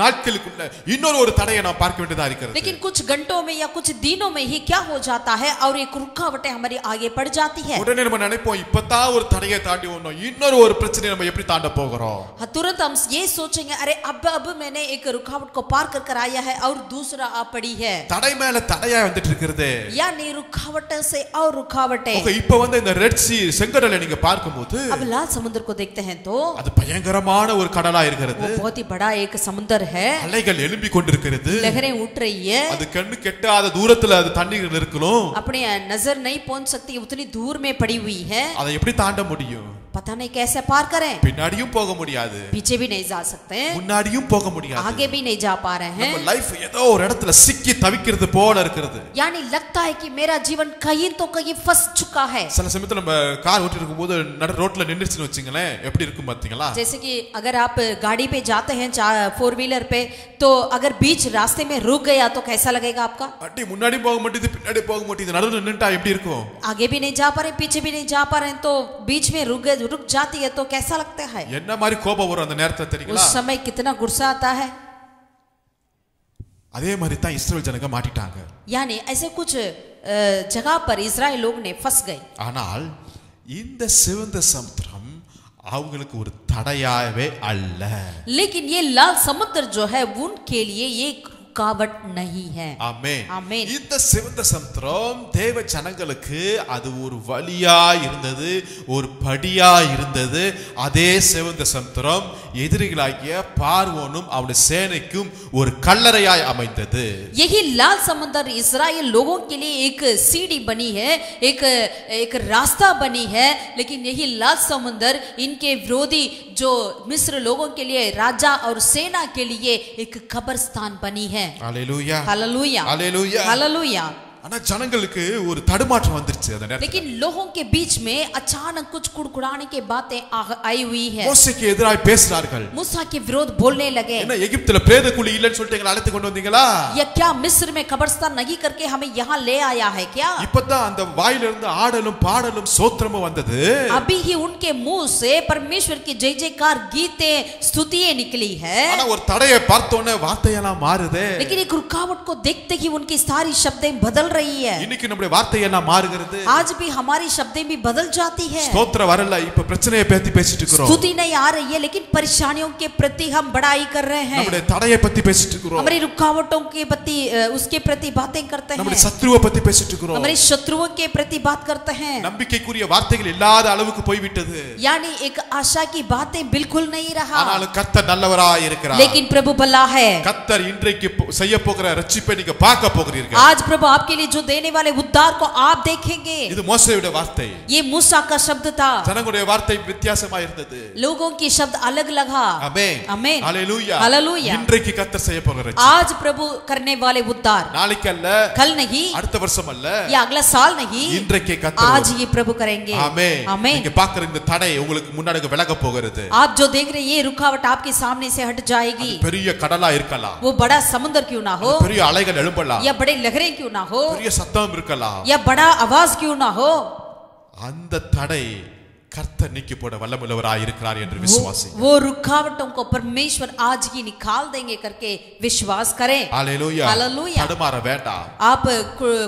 [SPEAKER 2] நாட்களுக்குள்ள இன்னொரு ஒரு தடையை நாம் பார்க்க வேண்டியதா இருக்கிறது.
[SPEAKER 1] लेकिन कुछ घंटों में या कुछ दिनों में ही क्या हो जाता है और एक रुकावटें हमारी आगे बढ़ जाती है.
[SPEAKER 2] உடனே நம்ம நினைப்போம் இப்பதான் ஒரு தடையை தாண்டி வந்தோம், இன்னொரு ஒரு பிரச்சனையை நம்ம எப்படி தாண்ட போகிறோம்.
[SPEAKER 1] तुरंत हम ये सोचेंगे अरे अब मैंने एक रुकावट को पार कर आया है और दूसरा आ पड़ी है.
[SPEAKER 2] தடை மேல தடையா வந்துட்டு இருக்குது.
[SPEAKER 1] यानी रुकावट से और रुकावटें.
[SPEAKER 2] ஓகே, இப்போ வந்து இந்த ரெட் சி செங்கடலை நீங்க பார்க்கும்போது
[SPEAKER 1] अब लाल समुद्र को देखते हैं तो
[SPEAKER 2] அது பயங்கரமான ஒரு கடலா இருக்கிறது.
[SPEAKER 1] वो बहुत ही बड़ा एक समुद्र है.
[SPEAKER 2] அலைகள் எழும்பி கொண்டிருக்கிறது.
[SPEAKER 1] लहरें उठ रही है.
[SPEAKER 2] அது கண்ணு கெட்டாத தூரத்துல அது தண்ணீர் இருக்கணும்.
[SPEAKER 1] अपने नजर नहीं पहुंच सकती, उतनी दूर में पड़ी हुई है.
[SPEAKER 2] அதை எப்படி தாண்ட முடியும்?
[SPEAKER 1] पता नहीं कैसे पार करें.
[SPEAKER 2] பின்னாடியும் போக முடியாது,
[SPEAKER 1] पीछे भी नहीं जा सकते,
[SPEAKER 2] முன்னாடியும் போக முடியாது,
[SPEAKER 1] आगे भी नहीं जा पा रहे हैं.
[SPEAKER 2] நம்ம லைஃப் ஏதோ ஒரு இடத்துல சிக்கி தவிக்கிறது போல இருக்கிறது.
[SPEAKER 1] यानी लगता है कि मेरा जीवन कहीं तो कहीं फंस चुका है.
[SPEAKER 2] சில சமயத்துல நம்ம கார் ஓட்டிட்டு இருக்கும்போது நடு ரோட்ல நின்னுச்சுன்னு வச்சுங்களேன், எப்படி இருக்கும் பாத்தீங்களா?
[SPEAKER 1] जैसे कि अगर आप गाड़ी पे जाते हैं 4 व्हीलर पे, तो अगर बीच रास्ते में रुक गया तो कैसा लगेगा आपका?
[SPEAKER 2] அடி முன்னாடி போக மாட்டேது, பின்னாடி போக மாட்டேது, நடுவுல நின்னுட்டா எப்படி இருக்கும்?
[SPEAKER 1] आगे भी नहीं जा पा रहे, पीछे भी नहीं जा पा रहे, तो बीच में रुक जाती है तो कैसा लगता है?
[SPEAKER 2] என்ன மாதிரி கோபம் வரும் அந்த நேரத்துல தெரியுங்களா?
[SPEAKER 1] उस समय कितना गुस्सा आता है.
[SPEAKER 2] அதே மாதிரி தான் இஸ்ரவேல் ஜனங்க மாட்டிட்டாங்க.
[SPEAKER 1] यानी ऐसे कुछ जगह पर इजराइल लोग ने फंस गए.
[SPEAKER 2] ஆனால் இந்த சிவந்த சமுத்திரம் அவங்களுக்கு ஒரு தடையாவே அல்ல.
[SPEAKER 1] लेकिन ये लाल समुद्र जो है उनके लिए ये रुकावट नहीं है.
[SPEAKER 2] ஆமென்.
[SPEAKER 1] ஆமென்.
[SPEAKER 2] இந்த சிவந்த சமுத்திரம் தேவ ஜனங்களுக்கு அது ஒரு வழியா இருந்தது, ஒரு படியா இருந்தது. அதே சிவந்த சமுத்திரம் எதிரிகளாகிய பார்வோனும் அவனுடைய சேனைக்கும் ஒரு கல்லறையாய் அமைந்தது.
[SPEAKER 1] यही लाल समुद्र इस्राएल लोगों के लिए एक सीढ़ी बनी है, एक रास्ता बनी है. लेकिन यही लाल समुद्र इनके विरोधी जो मिस्र लोगों के लिए राजा और सेना के लिए एक कब्रिस्तान बनी है.
[SPEAKER 2] Hallelujah,
[SPEAKER 1] hallelujah,
[SPEAKER 2] hallelujah,
[SPEAKER 1] hallelujah.
[SPEAKER 2] ஆனா ஜனங்களுக்கு ஒரு தடுமாற்றம் வந்துருச்சு அந்த நேரத்துல.
[SPEAKER 1] लेकिन लोगों के बीच में अचानक कुछ कुड़कुड़ाने की बातें आई हुई है.
[SPEAKER 2] மோசேக்கு எதிராக பேசுறார்கள்.
[SPEAKER 1] मूसा के विरोध बोलने लगे.
[SPEAKER 2] என்ன எகிப்துல பிரேத குழி இல்லன்னு சொல்லிட்டு எங்களை அழைத்து கொண்டு வந்தீங்களா?
[SPEAKER 1] या क्या मिस्र में कब्रिस्तान नहीं करके हमें यहाँ ले आया है क्या?
[SPEAKER 2] இப்பதான் அந்த வாயில இருந்து ஆடலும் பாடலும் சோத்திரமும் வந்தது.
[SPEAKER 1] अभी ही उनके मुंह से परमेश्वर की जय जयकार गीतें स्तुतियां निकली है.
[SPEAKER 2] ஆனா ஒரு தடையை பார்த்தோன்னே வார்த்தையெல்லாம் மாறுதே.
[SPEAKER 1] लेकिन एक रुकावट को देखते ही उनकी सारी शब्दें बदल रही है.
[SPEAKER 2] இன்னைக்கு நம்முடைய வார்த்தையெல்லாம் மாறுகிறது.
[SPEAKER 1] आज भी हमारी शब्दें भी बदल जाती है.
[SPEAKER 2] ஸ்தோத்திரம் வரல, இப்ப பிரச்சனையை பத்தி பேசிட்டு இருக்கோம்.
[SPEAKER 1] स्तुति नहीं आ रही है, लेकिन परेशानियों के प्रति हम बड़ाई कर रहे हैं.
[SPEAKER 2] நம்முடைய தடையை பத்தி பேசிட்டு இருக்கோம்.
[SPEAKER 1] हमारी रुकावटों के प्रति उसके प्रति बातें करते हैं.
[SPEAKER 2] நம்முடைய சத்ருவை பத்தி பேசிட்டு இருக்கோம்.
[SPEAKER 1] हमारे शत्रुओं के प्रति बात करते हैं.
[SPEAKER 2] நம்பிக்கைக்குரிய வார்த்தைகள் இல்லாத அளவுக்கு போய்விட்டது.
[SPEAKER 1] यानी एक आशा की बातें बिल्कुल नहीं रहा.
[SPEAKER 2] ஆனாலும் கர்த்தர் நல்லவராய் இருக்கிறார்.
[SPEAKER 1] लेकिन प्रभु भला है.
[SPEAKER 2] கர்த்தர் இன்றைக்கு செய்ய போகிற ரட்சிப்பை நீங்க பார்க்க போகிறீர்கள்.
[SPEAKER 1] आज प्रभु आपके लिए जो देने वाले उद्धार को आप देखेंगे.
[SPEAKER 2] இது மோசேயுடைய வார்த்தை.
[SPEAKER 1] ये मूसा का शब्द था.
[SPEAKER 2] ஜனங்களுடைய வார்த்தை வித்தியாசமா இருந்தது.
[SPEAKER 1] लोगों की शब्द अलग लगा.
[SPEAKER 2] ஆமென்,
[SPEAKER 1] आमेन,
[SPEAKER 2] ஹalleluya,
[SPEAKER 1] हालेलुया.
[SPEAKER 2] இன்றைக்கு கர்த்தர் செய்ய போகிற ரட்சிப்பு
[SPEAKER 1] आज प्रभु करने वाले उद्धार
[SPEAKER 2] நாளைக்கு அல்ல,
[SPEAKER 1] कल नहीं,
[SPEAKER 2] அடுத்த வருஷம் அல்ல,
[SPEAKER 1] या अगला साल नहीं,
[SPEAKER 2] இன்றைக்கு கர்த்தர்
[SPEAKER 1] आज ये प्रभु करेंगे.
[SPEAKER 2] ஆமென்.
[SPEAKER 1] आमेन.
[SPEAKER 2] நீங்க பார்க்கிற இந்த தடை உங்களுக்கு முன்னாடி விலக போகிறது.
[SPEAKER 1] आप जो देख रहे हैं ये रुकावट आपके सामने से हट जाएगी.
[SPEAKER 2] பெரிய கடலா இருக்கலாம்,
[SPEAKER 1] वो बड़ा समुद्र क्यों ना हो,
[SPEAKER 2] பெரிய அலைகள் எழும்பலாம்,
[SPEAKER 1] या बड़े लहरें क्यों ना हो,
[SPEAKER 2] பெரிய சத்தம் இருக்கலாம்,
[SPEAKER 1] या बड़ा आवाज क्यों ना हो,
[SPEAKER 2] அந்த தடை கர்த்தர் நீக்கி போட வல்லமுள்ளவராய் இருக்கிறார் என்று விசுவாசி.
[SPEAKER 1] वो रुकावटों को परमेश्वर आज ही निकाल देंगे करके विश्वास करें.
[SPEAKER 2] ஹalleluya,
[SPEAKER 1] हालेलुया.
[SPEAKER 2] தடுமாற வேண்டாம்,
[SPEAKER 1] आप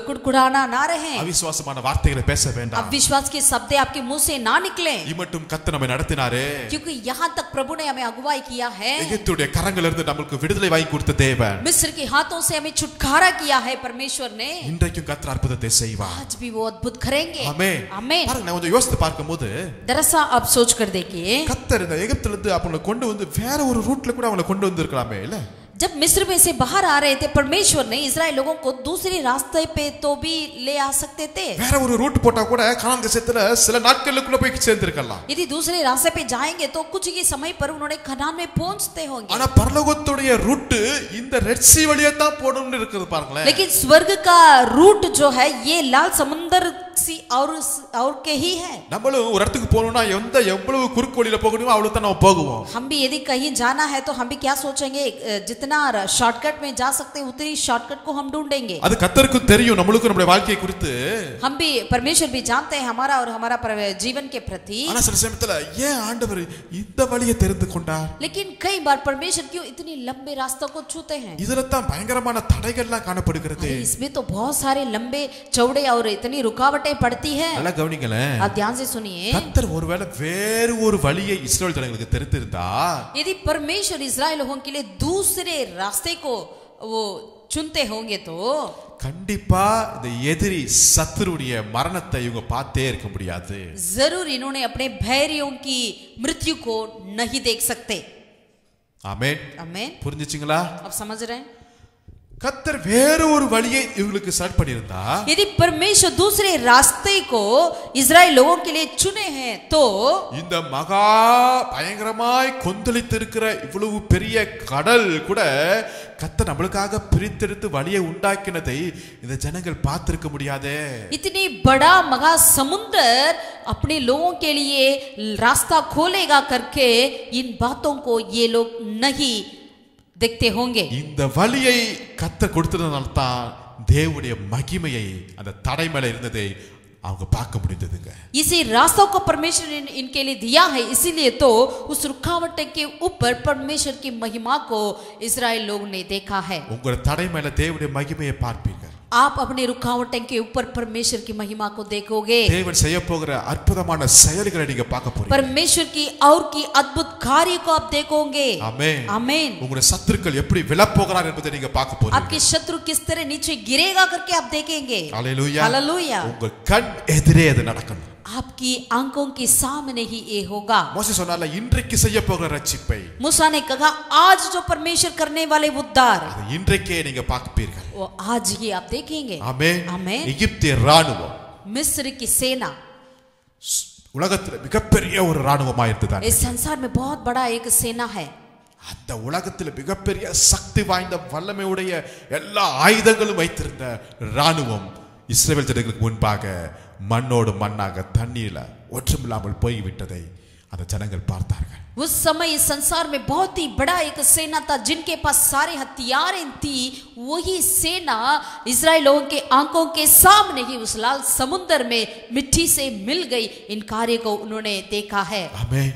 [SPEAKER 1] कुड़कुड़ाना ना रहें.
[SPEAKER 2] அவிசுவாசமான வார்த்தைகளை பேச வேண்டாம்.
[SPEAKER 1] अविश्वास के शब्द आपके मुंह से ना निकले.
[SPEAKER 2] இமட்டும் கர்த்தர் நம்மை நடத்தினாரே,
[SPEAKER 1] क्योंकि यहाँ तक प्रभु ने हमें अगुवाई किया है.
[SPEAKER 2] எகிப்துடைய கரங்களிலிருந்து நமக்கு விடுதலை வாங்கி கொடுத்த தேவன்
[SPEAKER 1] मिस्र के हाथों से हमें छुटकारा किया है परमेश्वर ने.
[SPEAKER 2] இன்றைக்கும் கர்த்தர் அற்புதத்தை செய்வார்.
[SPEAKER 1] आज भी वो अद्भुत करेंगे.
[SPEAKER 2] ஆமென்,
[SPEAKER 1] आमेन.
[SPEAKER 2] பாருங்க, நான் கொஞ்சம் யோசித்து பார்க்கும்போது
[SPEAKER 1] दरअसल आप सोच कर देखिए,
[SPEAKER 2] கர்த்தர் இந்த எகிப்துல இருந்து அவங்களை கொண்டு வந்து வேற ஒரு ரூட்ல கூட அவங்களை கொண்டு வந்திருக்கலாமே இல்ல?
[SPEAKER 1] जब मिस्र में से बाहर आ रहे थे परमेश्वर ने इस्राएल लोगों को दूसरे रास्ते पे तो भी ले आ सकते थे.
[SPEAKER 2] வேற ஒரு ரூட் போட்டா கூட கானான் தேசத்துல சில நாட்களுக்குள்ள போய் சேர்ந்திருக்கலாம்.
[SPEAKER 1] यदि दूसरे रास्ते पे जाएंगे तो कुछ ही समय पर उन्होंने कनान में पहुंचते होंगे.
[SPEAKER 2] ஆனா பரலோகத்துடைய ரூட் இந்த ரெட் சி வழியா தான் போடணும்னு இருக்குது பாருங்களேன்.
[SPEAKER 1] लेकिन स्वर्ग का रूट जो है ये लाल समुद्र किसी और के ही है।
[SPEAKER 2] நம்மளும் ஒரு இடத்துக்கு போகணும்னா எவ்வளவு குறுக்கு வழியில போகணுமோ அவ்வளவு தான் நம்ம போகுவோம்.
[SPEAKER 1] हम भी यदि कहीं जाना है तो हम भी क्या सोचेंगे, जितना शॉर्टकट में जा सकते हैं उतनी शॉर्टकट को हम ढूंढेंगे।
[SPEAKER 2] அது கர்த்தருக்கு தெரியும் நம்மளுக்கு நம்முடைய வாழ்க்கையை குறித்து.
[SPEAKER 1] हम भी परमेश्वर भी जानते हैं हमारा और हमारा जीवन के प्रति।
[SPEAKER 2] ஆனா சில சமயத்துல ஏன் ஆண்டவர் இந்த வழியை தெரிந்து கொண்டார்?
[SPEAKER 1] लेकिन कई बार परमेश्वर क्यों इतनी लंबे रास्तों को छूते हैं?
[SPEAKER 2] இதுல தான் பயங்கரமான தடைகள்லாம் காணப்படுகிறது.
[SPEAKER 1] इसमें तो बहुत सारे लंबे चौड़े और इतनी रुकावटें पड़ती है।
[SPEAKER 2] நல்லா கவனிங்களேன்.
[SPEAKER 1] आप ध्यान से सुनिए।
[SPEAKER 2] கர்த்தர் ஒருவேளை வேறு ஒரு வழியை இஸ்ரவேல் ஜனங்களுக்கு தெரிந்திருந்தா,
[SPEAKER 1] यदि परमेश्वर इस्राएल लोगों के लिए दूसरे रास्ते को वो चुनते होंगे तो
[SPEAKER 2] கண்டிப்பா இந்த எதிரி சத்துருடைய மரணத்தை இவங்க பார்த்தே இருக்க முடியாது.
[SPEAKER 1] जरूर इन्होंने अपने भैरियों की मृत्यु को नहीं देख सकते।
[SPEAKER 2] ஆமென்.
[SPEAKER 1] आमीन।
[SPEAKER 2] புரிஞ்சுச்சுங்களா?
[SPEAKER 1] आप समझ रहे हैं?
[SPEAKER 2] கர்த்தர் வேறு ஒரு வழியை இவங்களுக்கு செட் பண்ணியிருந்தா,
[SPEAKER 1] यदि परमेश्वर दूसरे रास्ते को इस्राएल लोगों के लिए चुने हैं तो
[SPEAKER 2] இந்த மகா பயங்கரமாய் கொந்தளித்து இருக்கிற இவ்வளவு பெரிய கடல் கூட கர்த்தர் நம்மளுக்காக பிரித்தெடுத்து வழியை உண்டாக்கினதை இந்த ஜனங்கள் பார்த்திருக்க முடியாதே.
[SPEAKER 1] इतनी बड़ा महा समुद्र अपने लोगों के लिए रास्ता खोलेगा करके इन बातों को ये लोग नहीं देखते होंगे।
[SPEAKER 2] இந்த வழியை கர்த்தர் கொடுத்ததனால தான் தேவனுடைய மகிமையை அந்த தடை மேல இருந்ததை அவங்க பார்க்க முடிந்ததுங்க.
[SPEAKER 1] इसी रास्तों को परमेश्वर ने इनके लिए दिया है, इसीलिए तो उस रुकावट के ऊपर परमेश्वर की महिमा को इस्राएल लोगों ने देखा है।
[SPEAKER 2] உங்க தடை மேல தேவனுடைய மகிமையை பார்ப்பீங்க.
[SPEAKER 1] आप अपने रुकावटों के ऊपर परमेश्वर की महिमा को देखोगे।
[SPEAKER 2] தேவன் செய்ய போகிற அற்புதமான செயல்களை நீங்க பார்க்க போறீங்க.
[SPEAKER 1] परमेश्वर की और की अद्भुत कार्य को आप देखोगे।
[SPEAKER 2] ஆமென்.
[SPEAKER 1] आमीन।
[SPEAKER 2] உங்களுடைய சத்துருக்கள் எப்படி விழப்போகிறார் என்பதை நீங்க பார்க்க போறீங்க.
[SPEAKER 1] आपके शत्रु किस तरह नीचे गिरेगा करके आप देखेंगे।
[SPEAKER 2] हालेलुया।
[SPEAKER 1] हालेलुया।
[SPEAKER 2] உங்க கண் எதிரே அது நடக்கணும்.
[SPEAKER 1] आपकी आंखों के सामने ही ये होगा।
[SPEAKER 2] மோசே சொன்னால இன்றைக்கு செய்ய போகிற ரட்சிப்பை,
[SPEAKER 1] मूसा ने कहा आज जो परमेश्वर करने वाले उद्धार
[SPEAKER 2] அது இன்றைக்கே நீங்க பார்ப்பீர்கள்.
[SPEAKER 1] वो आज ही आप देखेंगे।
[SPEAKER 2] ஆமென்.
[SPEAKER 1] आमीन।
[SPEAKER 2] எகிப்திய ராணுவம்
[SPEAKER 1] मिस्र की सेना
[SPEAKER 2] உலகத்துல மிகப்பெரிய ஒரு ராணுவமா இருந்தது.
[SPEAKER 1] इस संसार में बहुत बड़ा एक सेना है।
[SPEAKER 2] அந்த உலகத்துல மிகப்பெரிய சக்தி வாய்ந்த வல்லமையுடைய எல்லா ஆயுதங்களும் வைத்திருந்த ராணுவம் இஸ்ரவேல் ஜனங்களுக்கு முன்பாக மண்ணோடு மண்ணாக தண்ணீர்ல ஒற்றுமில்லாமல் போய்விட்டதை அந்த ஜனங்கள் பார்த்தார்கள்.
[SPEAKER 1] उस समय इस संसार में बहुत ही बड़ा एक सेना था जिनके पास सारे हथियारें थी। वही सेना इस्राएल लोगों के आंखों के सामने ही उस लाल समुद्र में मिट्टी से मिल गई। इन कार्य को उन्होंने देखा है।
[SPEAKER 2] ஆமென்.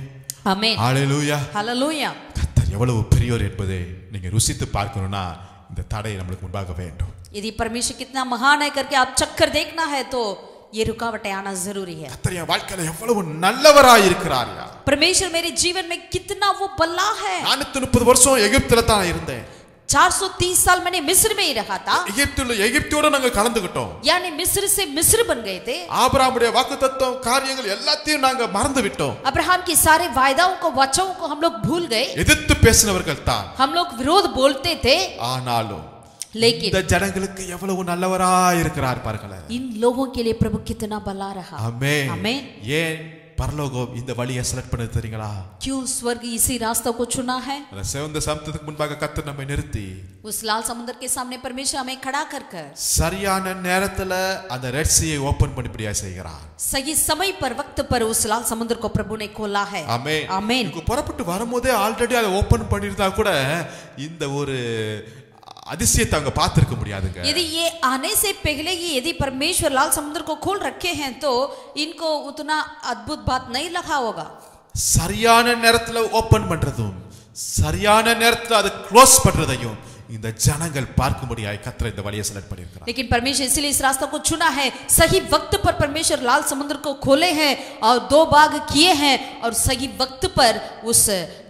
[SPEAKER 1] आमीन।
[SPEAKER 2] ஹalleluya.
[SPEAKER 1] हालेलुया।
[SPEAKER 2] கர்த்தர் எவ்வளவு பெரியவர் என்பதை நீங்க ருசித்து பார்க்கணும்னா இந்த தடை நம்மளுக்கு முன்பாக வேண்டும்.
[SPEAKER 1] यदि परमेश्वर कितना महान है करके आप चक्कर देखना है तो ये रुकावटें आना जरूरी है।
[SPEAKER 2] கர்த்தர் என் வாழ்க்கையில எவ்வளவு நல்லவராய் இருக்கிறார்.
[SPEAKER 1] परमेश्वर मेरे जीवन में कितना वो भला है।
[SPEAKER 2] 430 வருஷம் எகிப்துல தான் இருந்தேன்.
[SPEAKER 1] 430 साल मैंने मिस्र में ही रहा था।
[SPEAKER 2] எகிப்தோட நாங்க கலந்துக்கிட்டோம்.
[SPEAKER 1] यानी मिस्र से मिस्र बन गए थे।
[SPEAKER 2] ஆபிரகாமுடைய வாக்குத்தத்தம் காரியங்கள் எல்லாத்தையும் நாங்க மறந்து விட்டோம்.
[SPEAKER 1] अब्राहम की सारे वायदाओं को वचनों को हम लोग भूल गए।
[SPEAKER 2] எதிர்த்து பேசினவர்கள் தான்.
[SPEAKER 1] हम लोग विरोध बोलते थे।
[SPEAKER 2] ஆனாலும்
[SPEAKER 1] लेकिन
[SPEAKER 2] இந்த ஜனங்களுக்கு எவ்வளவு நல்லவராய் இருக்கிறார் பாருங்களேன்.
[SPEAKER 1] इन लोगों के लिए प्रभु कितना भला रहा।
[SPEAKER 2] ஆமென்.
[SPEAKER 1] आमीन।
[SPEAKER 2] ஏன் பரலோகம் இந்த வழியை செலக்ட் பண்ணது தெரியுங்களா?
[SPEAKER 1] क्यों स्वर्ग इसी रास्ते को चुना है?
[SPEAKER 2] அந்த சிவந்த சமுத்திரத்துக்கு முன்பாக கர்த்தர் நம்மை நிறுத்தி
[SPEAKER 1] उस लाल समुद्र के सामने परमेश्वर हमें खड़ा कर
[SPEAKER 2] சரியான நேரத்துல அந்த ரெட் சீயை ஓபன் பண்ணிபடியா செய்கிறார்.
[SPEAKER 1] सही समय पर वक्त पर उस लाल समुद्र को प्रभु ने खोला है।
[SPEAKER 2] ஆமென்.
[SPEAKER 1] आमीन।
[SPEAKER 2] இங்க புறப்பட்டு வரும்போதே ஆல்ரெடி அதை ஓபன் பண்ணிருந்தா கூட இந்த ஒரு அதிசயத்தை அவங்க பார்த்திருக்க முடியாதுங்க.
[SPEAKER 1] यदि ये आने से पहले ही यदि परमेश्वर लाल समुद्र को खोल रखे हैं तो इनको उतना अद्भुत बात नहीं लगा होगा।
[SPEAKER 2] சரியான நேரத்துல ஓபன் பண்றதும் சரியான நேரத்துல அதை க்ளோஸ் பண்றதையும் இந்த ஜனங்கள் பார்க்கும்படியாய் கர்த்தர் இந்த வழியை செலக்ட் பண்ணியிருக்கிறார்.
[SPEAKER 1] लेकिन परमेश्वर इसलिए इस रास्ते को चुना है। सही वक्त पर परमेश्वर लाल समुद्र को खोले हैं और 2 भाग किए हैं और सही वक्त पर उस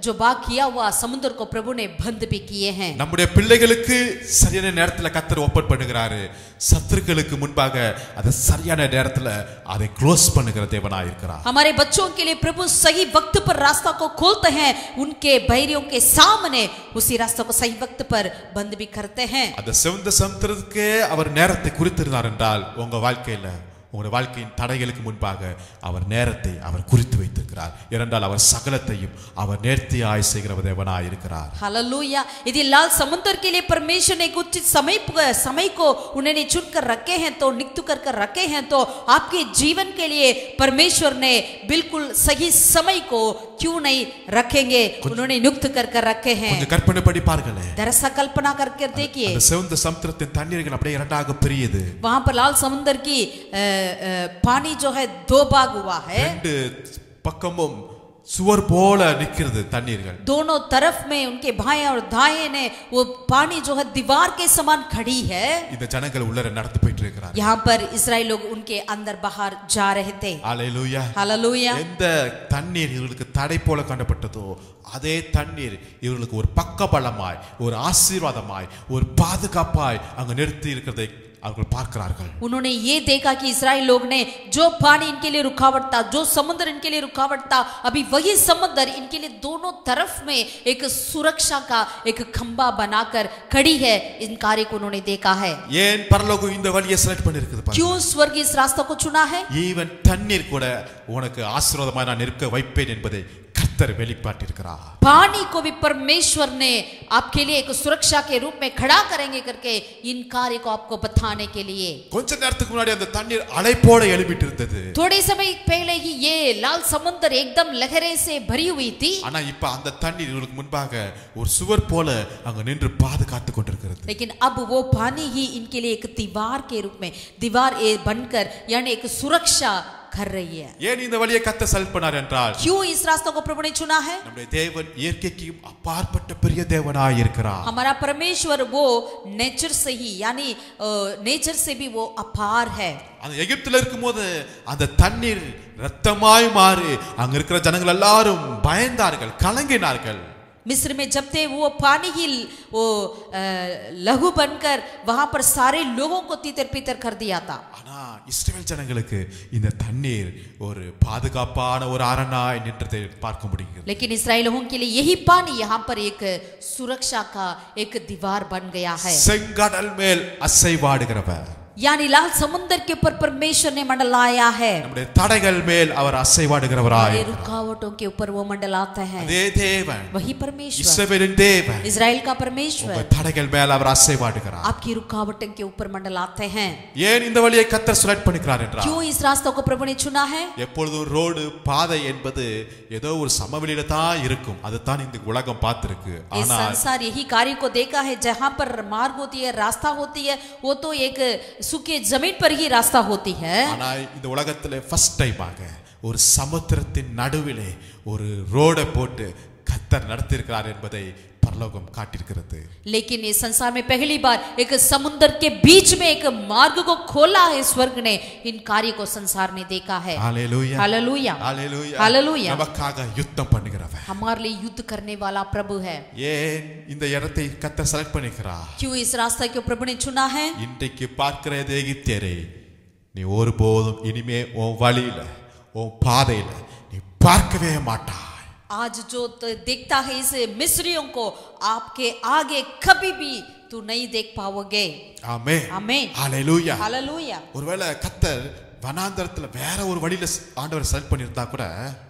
[SPEAKER 1] जो भाग किया हुआ समुद्र को प्रभु ने बंद भी किए हैं।
[SPEAKER 2] நம்முடைய பிள்ளைகளுக்கு சரியான நேரத்துல கர்த்தர் ஓபன் பண்ணுகிறாரு. சத்துருக்களுக்கு முன்பாக அதை சரியான நேரத்துல அதை க்ளோஸ் பண்ணுகிற தேவனாய் இருக்கிறார்.
[SPEAKER 1] हमारे बच्चों के लिए प्रभु सही वक्त पर रास्ता को खोलते हैं। उनके बैरियों के सामने उसी रास्ते को सही वक्त पर बंद भी करते हैं।
[SPEAKER 2] அந்த சிவந்த சமுத்திரத்துக்கே அவர் நேரத்தை குறித்திருந்தார் என்றால் உங்க வாழ்க்கையில உங்களுடைய வாழ்க்கையின் தடைகளுக்கு முன்பாக அவர் நேரத்தை அவர் குறித்து வைத்திருக்கிறார். ஏனென்றால் அவர் சகலத்தையும் அவர் நேர்த்தியாய் செய்கிற தேவனாய் இருக்கிறார்.
[SPEAKER 1] हालेलुया। यदि लाल समुद्र के लिए परमेश्वर ने कुछ समय को उन्होंने चुनकर रखे हैं तो नियुक्त कर रखे हैं, तो आपके जीवन के लिए परमेश्वर ने बिल्कुल सही समय को क्यों नहीं रखेंगे? उन्होंने नियुक्त कर रखे हैं।
[SPEAKER 2] கொஞ்சம் கற்பனை பண்ணி பாருங்களே.
[SPEAKER 1] दरअसल कल्पना करके देखिए,
[SPEAKER 2] அந்த சிவந்த சமுத்திரத்தின் தண்ணீர்கள் அப்படியே இரண்டாக பிரியுது.
[SPEAKER 1] वहां पर लाल समुद्र की पानी जो है दो भाग हुआ है.
[SPEAKER 2] ரெண்டு பக்கமும் சுவர் போல நிக்கிறது தண்ணீர்கள்.
[SPEAKER 1] दोनों तरफ में उनके बाएं और दाएं ने वो पानी जो है दीवार के समान खड़ी है.
[SPEAKER 2] இந்த ஜனங்கள் உள்ளர நடந்து போயிட்டு இருக்காங்க.
[SPEAKER 1] यहाँ पर इस्राएल लोग उनके अंदर बाहर जा रहे थे.
[SPEAKER 2] हालेलुया.
[SPEAKER 1] हालेलुया.
[SPEAKER 2] எந்த தண்ணீர் இவர்களுக்கு தடை போல காணப்பட்டதோ அதே தண்ணீர் இவர்களுக்கு ஒரு பக்கபலமாய், ஒரு ஆசீர்வாதமாய், ஒரு பாதுகாப்பாய் அங்க நிறுத்தி இருக்கிறதை அவர்கள் பார்க்கிறார்கள்.
[SPEAKER 1] उन्होंने ये देखा कि इस्राएल लोग ने जो पानी इनके लिए रुकावट था, जो समुद्र इनके लिए रुकावट था, अभी वही समुद्र इनके लिए दोनों तरफ में एक सुरक्षा का एक खंबा बनाकर खड़ी है. इन कार्य को उन्होंने देखा है.
[SPEAKER 2] ஏன் பரலோகம் இந்த வழியை செலக்ட் பண்ணிருக்குது பாருங்க.
[SPEAKER 1] क्यों स्वर्ग इस रास्ता को चुना है?
[SPEAKER 2] ஈவன் தண்ணீர் கூட உனக்கு ஆசீர்வாதமாய் நான் இருக்க வைப்பேன் என்பதை கர்த்தர் வெளிப்பாட்டிருக்கிறார்.
[SPEAKER 1] पानी को भी परमेश्वर ने आपके लिए एक सुरक्षा के रूप में खड़ा करेंगे करके इन कार्य को आपको बताने के लिए.
[SPEAKER 2] கொஞ்ச நேரத்துக்கு முன்னாடி அந்த தண்ணீர் அலை போல எழும்பிட்டு இருந்தது.
[SPEAKER 1] थोड़े समय पहले ही ये लाल समुद्र एकदम लहरें से भरी हुई थी.
[SPEAKER 2] ஆனா இப்ப அந்த தண்ணீர் இவங்களுக்கு முன்பாக ஒரு சுவர் போல அங்க நின்று பாதுகாத்து கொண்டிருக்கிறது.
[SPEAKER 1] लेकिन अब वो पानी ही इनके लिए एक दीवार के रूप में दीवार बनकर यानी एक सुरक्षा कर रही है.
[SPEAKER 2] ஏன் இந்த வழியை கர்த்தர் செலக்ட் பண்ணார் என்றால்,
[SPEAKER 1] क्यों इस रास्ते को प्रभु ने चुना है?
[SPEAKER 2] நம்முடைய தேவன் இயற்கைக்கு அப்பாற்பட்ட பெரிய தேவனாய் இருக்கிறார்.
[SPEAKER 1] हमारा परमेश्वर वो नेचर से ही यानी नेचर से भी वो अपार है.
[SPEAKER 2] அந்த எகிப்துல இருக்கும்போது அந்த தண்ணீர் இரத்தமாய் மாறி அங்க இருக்கிற ஜனங்கள் எல்லாரும் பயந்தார்கள், கலங்கினார்கள்.
[SPEAKER 1] मिस्र में जब थे वो पानी ही वो लहू बनकर वहां पर सारे लोगों को तीतर पीतर कर दिया था.
[SPEAKER 2] ஆனா இஸ்ரவேல் ஜனங்களுக்கு இந்த தண்ணீர் ஒரு பாதுகாப்பான ஒரு அரணாய் நின்றதை பார்க்க முடிகிறது.
[SPEAKER 1] लेकिन इस्राएल लोगों के लिए यही पानी यहाँ पर एक सुरक्षा का एक दीवार बन गया है.
[SPEAKER 2] செங்கடல் மேல் அசைவாடுகிறவர்,
[SPEAKER 1] यानी लाल समुद्र के ऊपर परमेश्वर ने मंडलाया है.
[SPEAKER 2] நம்முடைய தடைகள் மேல் அவர் அசைவாடுகிறவராய்
[SPEAKER 1] हमारे रुकावटों के ऊपर वो मंडलाता है.
[SPEAKER 2] அதே தேவன்,
[SPEAKER 1] वही परमेश्वर,
[SPEAKER 2] இஸ்ரவேலின் தேவன்,
[SPEAKER 1] इस्राएल का परमेश्वर
[SPEAKER 2] உங்க தடைகள் மேல் அவர் அசைவாடுகிறார்.
[SPEAKER 1] आपकी रुकावटों के ऊपर मंडलाते हैं.
[SPEAKER 2] ஏன் இந்த வழியை கர்த்தர் செலக்ட் பண்ணிக்கிறார் என்றால்,
[SPEAKER 1] क्यों इस रास्ते को प्रभु ने चुना है?
[SPEAKER 2] எப்பொழுதும் ரோடு பாதை என்பது ஏதோ ஒரு சமவெளியில தான் இருக்கும். அதுதான் இந்த உலகம் பார்த்திருக்கு.
[SPEAKER 1] इस
[SPEAKER 2] ஆனா
[SPEAKER 1] संसार यही कार्य को देखा है, जहां पर मार्ग होती है, रास्ता होती है, वो तो एक सूखे जमीन पर ही रास्ता होती है.
[SPEAKER 2] ஆனா இந்த உலகத்திலே ஃபர்ஸ்ட் டைமாக ஒரு சமுத்திரத்தின் நடுவிலே ஒரு ரோடை போட்டு கர்த்தர் நடத்தியிருக்கிறார் என்பதை பரலோகம் காட்டியிருக்கிறது.
[SPEAKER 1] लेकिन इस संसार में पहली बार एक समुद्र के बीच में एक मार्ग को खोला है स्वर्ग ने. इन कार्य को संसार ने देखा है.
[SPEAKER 2] ஹalleluya,
[SPEAKER 1] हालेलुया,
[SPEAKER 2] ஹalleluya,
[SPEAKER 1] हालेलुया.
[SPEAKER 2] நமக்காக யுத்தம் பண்ணுகிறவர்.
[SPEAKER 1] हमारे लिए युद्ध करने वाला प्रभु है.
[SPEAKER 2] ஏன் இந்த இடத்தை கர்த்தர் செலக்ட் பண்ணிக்கிறார்?
[SPEAKER 1] क्यों इस रास्ते को प्रभु ने चुना है?
[SPEAKER 2] இன்றைக்கு பார்க்கிற எகிப்தியரை நீ ஒருபோதும் இனிமே உன் வழியில உன் பாதையில நீ பார்க்கவே மாட்டாய்.
[SPEAKER 1] आज जो देखता है इस मिस्रियों को आपके आगे कभी भी तू नहीं देख पाओगे.
[SPEAKER 2] ஆமென்,
[SPEAKER 1] आमीन,
[SPEAKER 2] ஹalleluya.
[SPEAKER 1] हालेलुया.
[SPEAKER 2] ஒருவேளை கர்த்தர் வனாந்தரத்துல வேற ஒரு வழியில ஆண்டவர் செலக்ட் பண்ணிருந்தா கூட,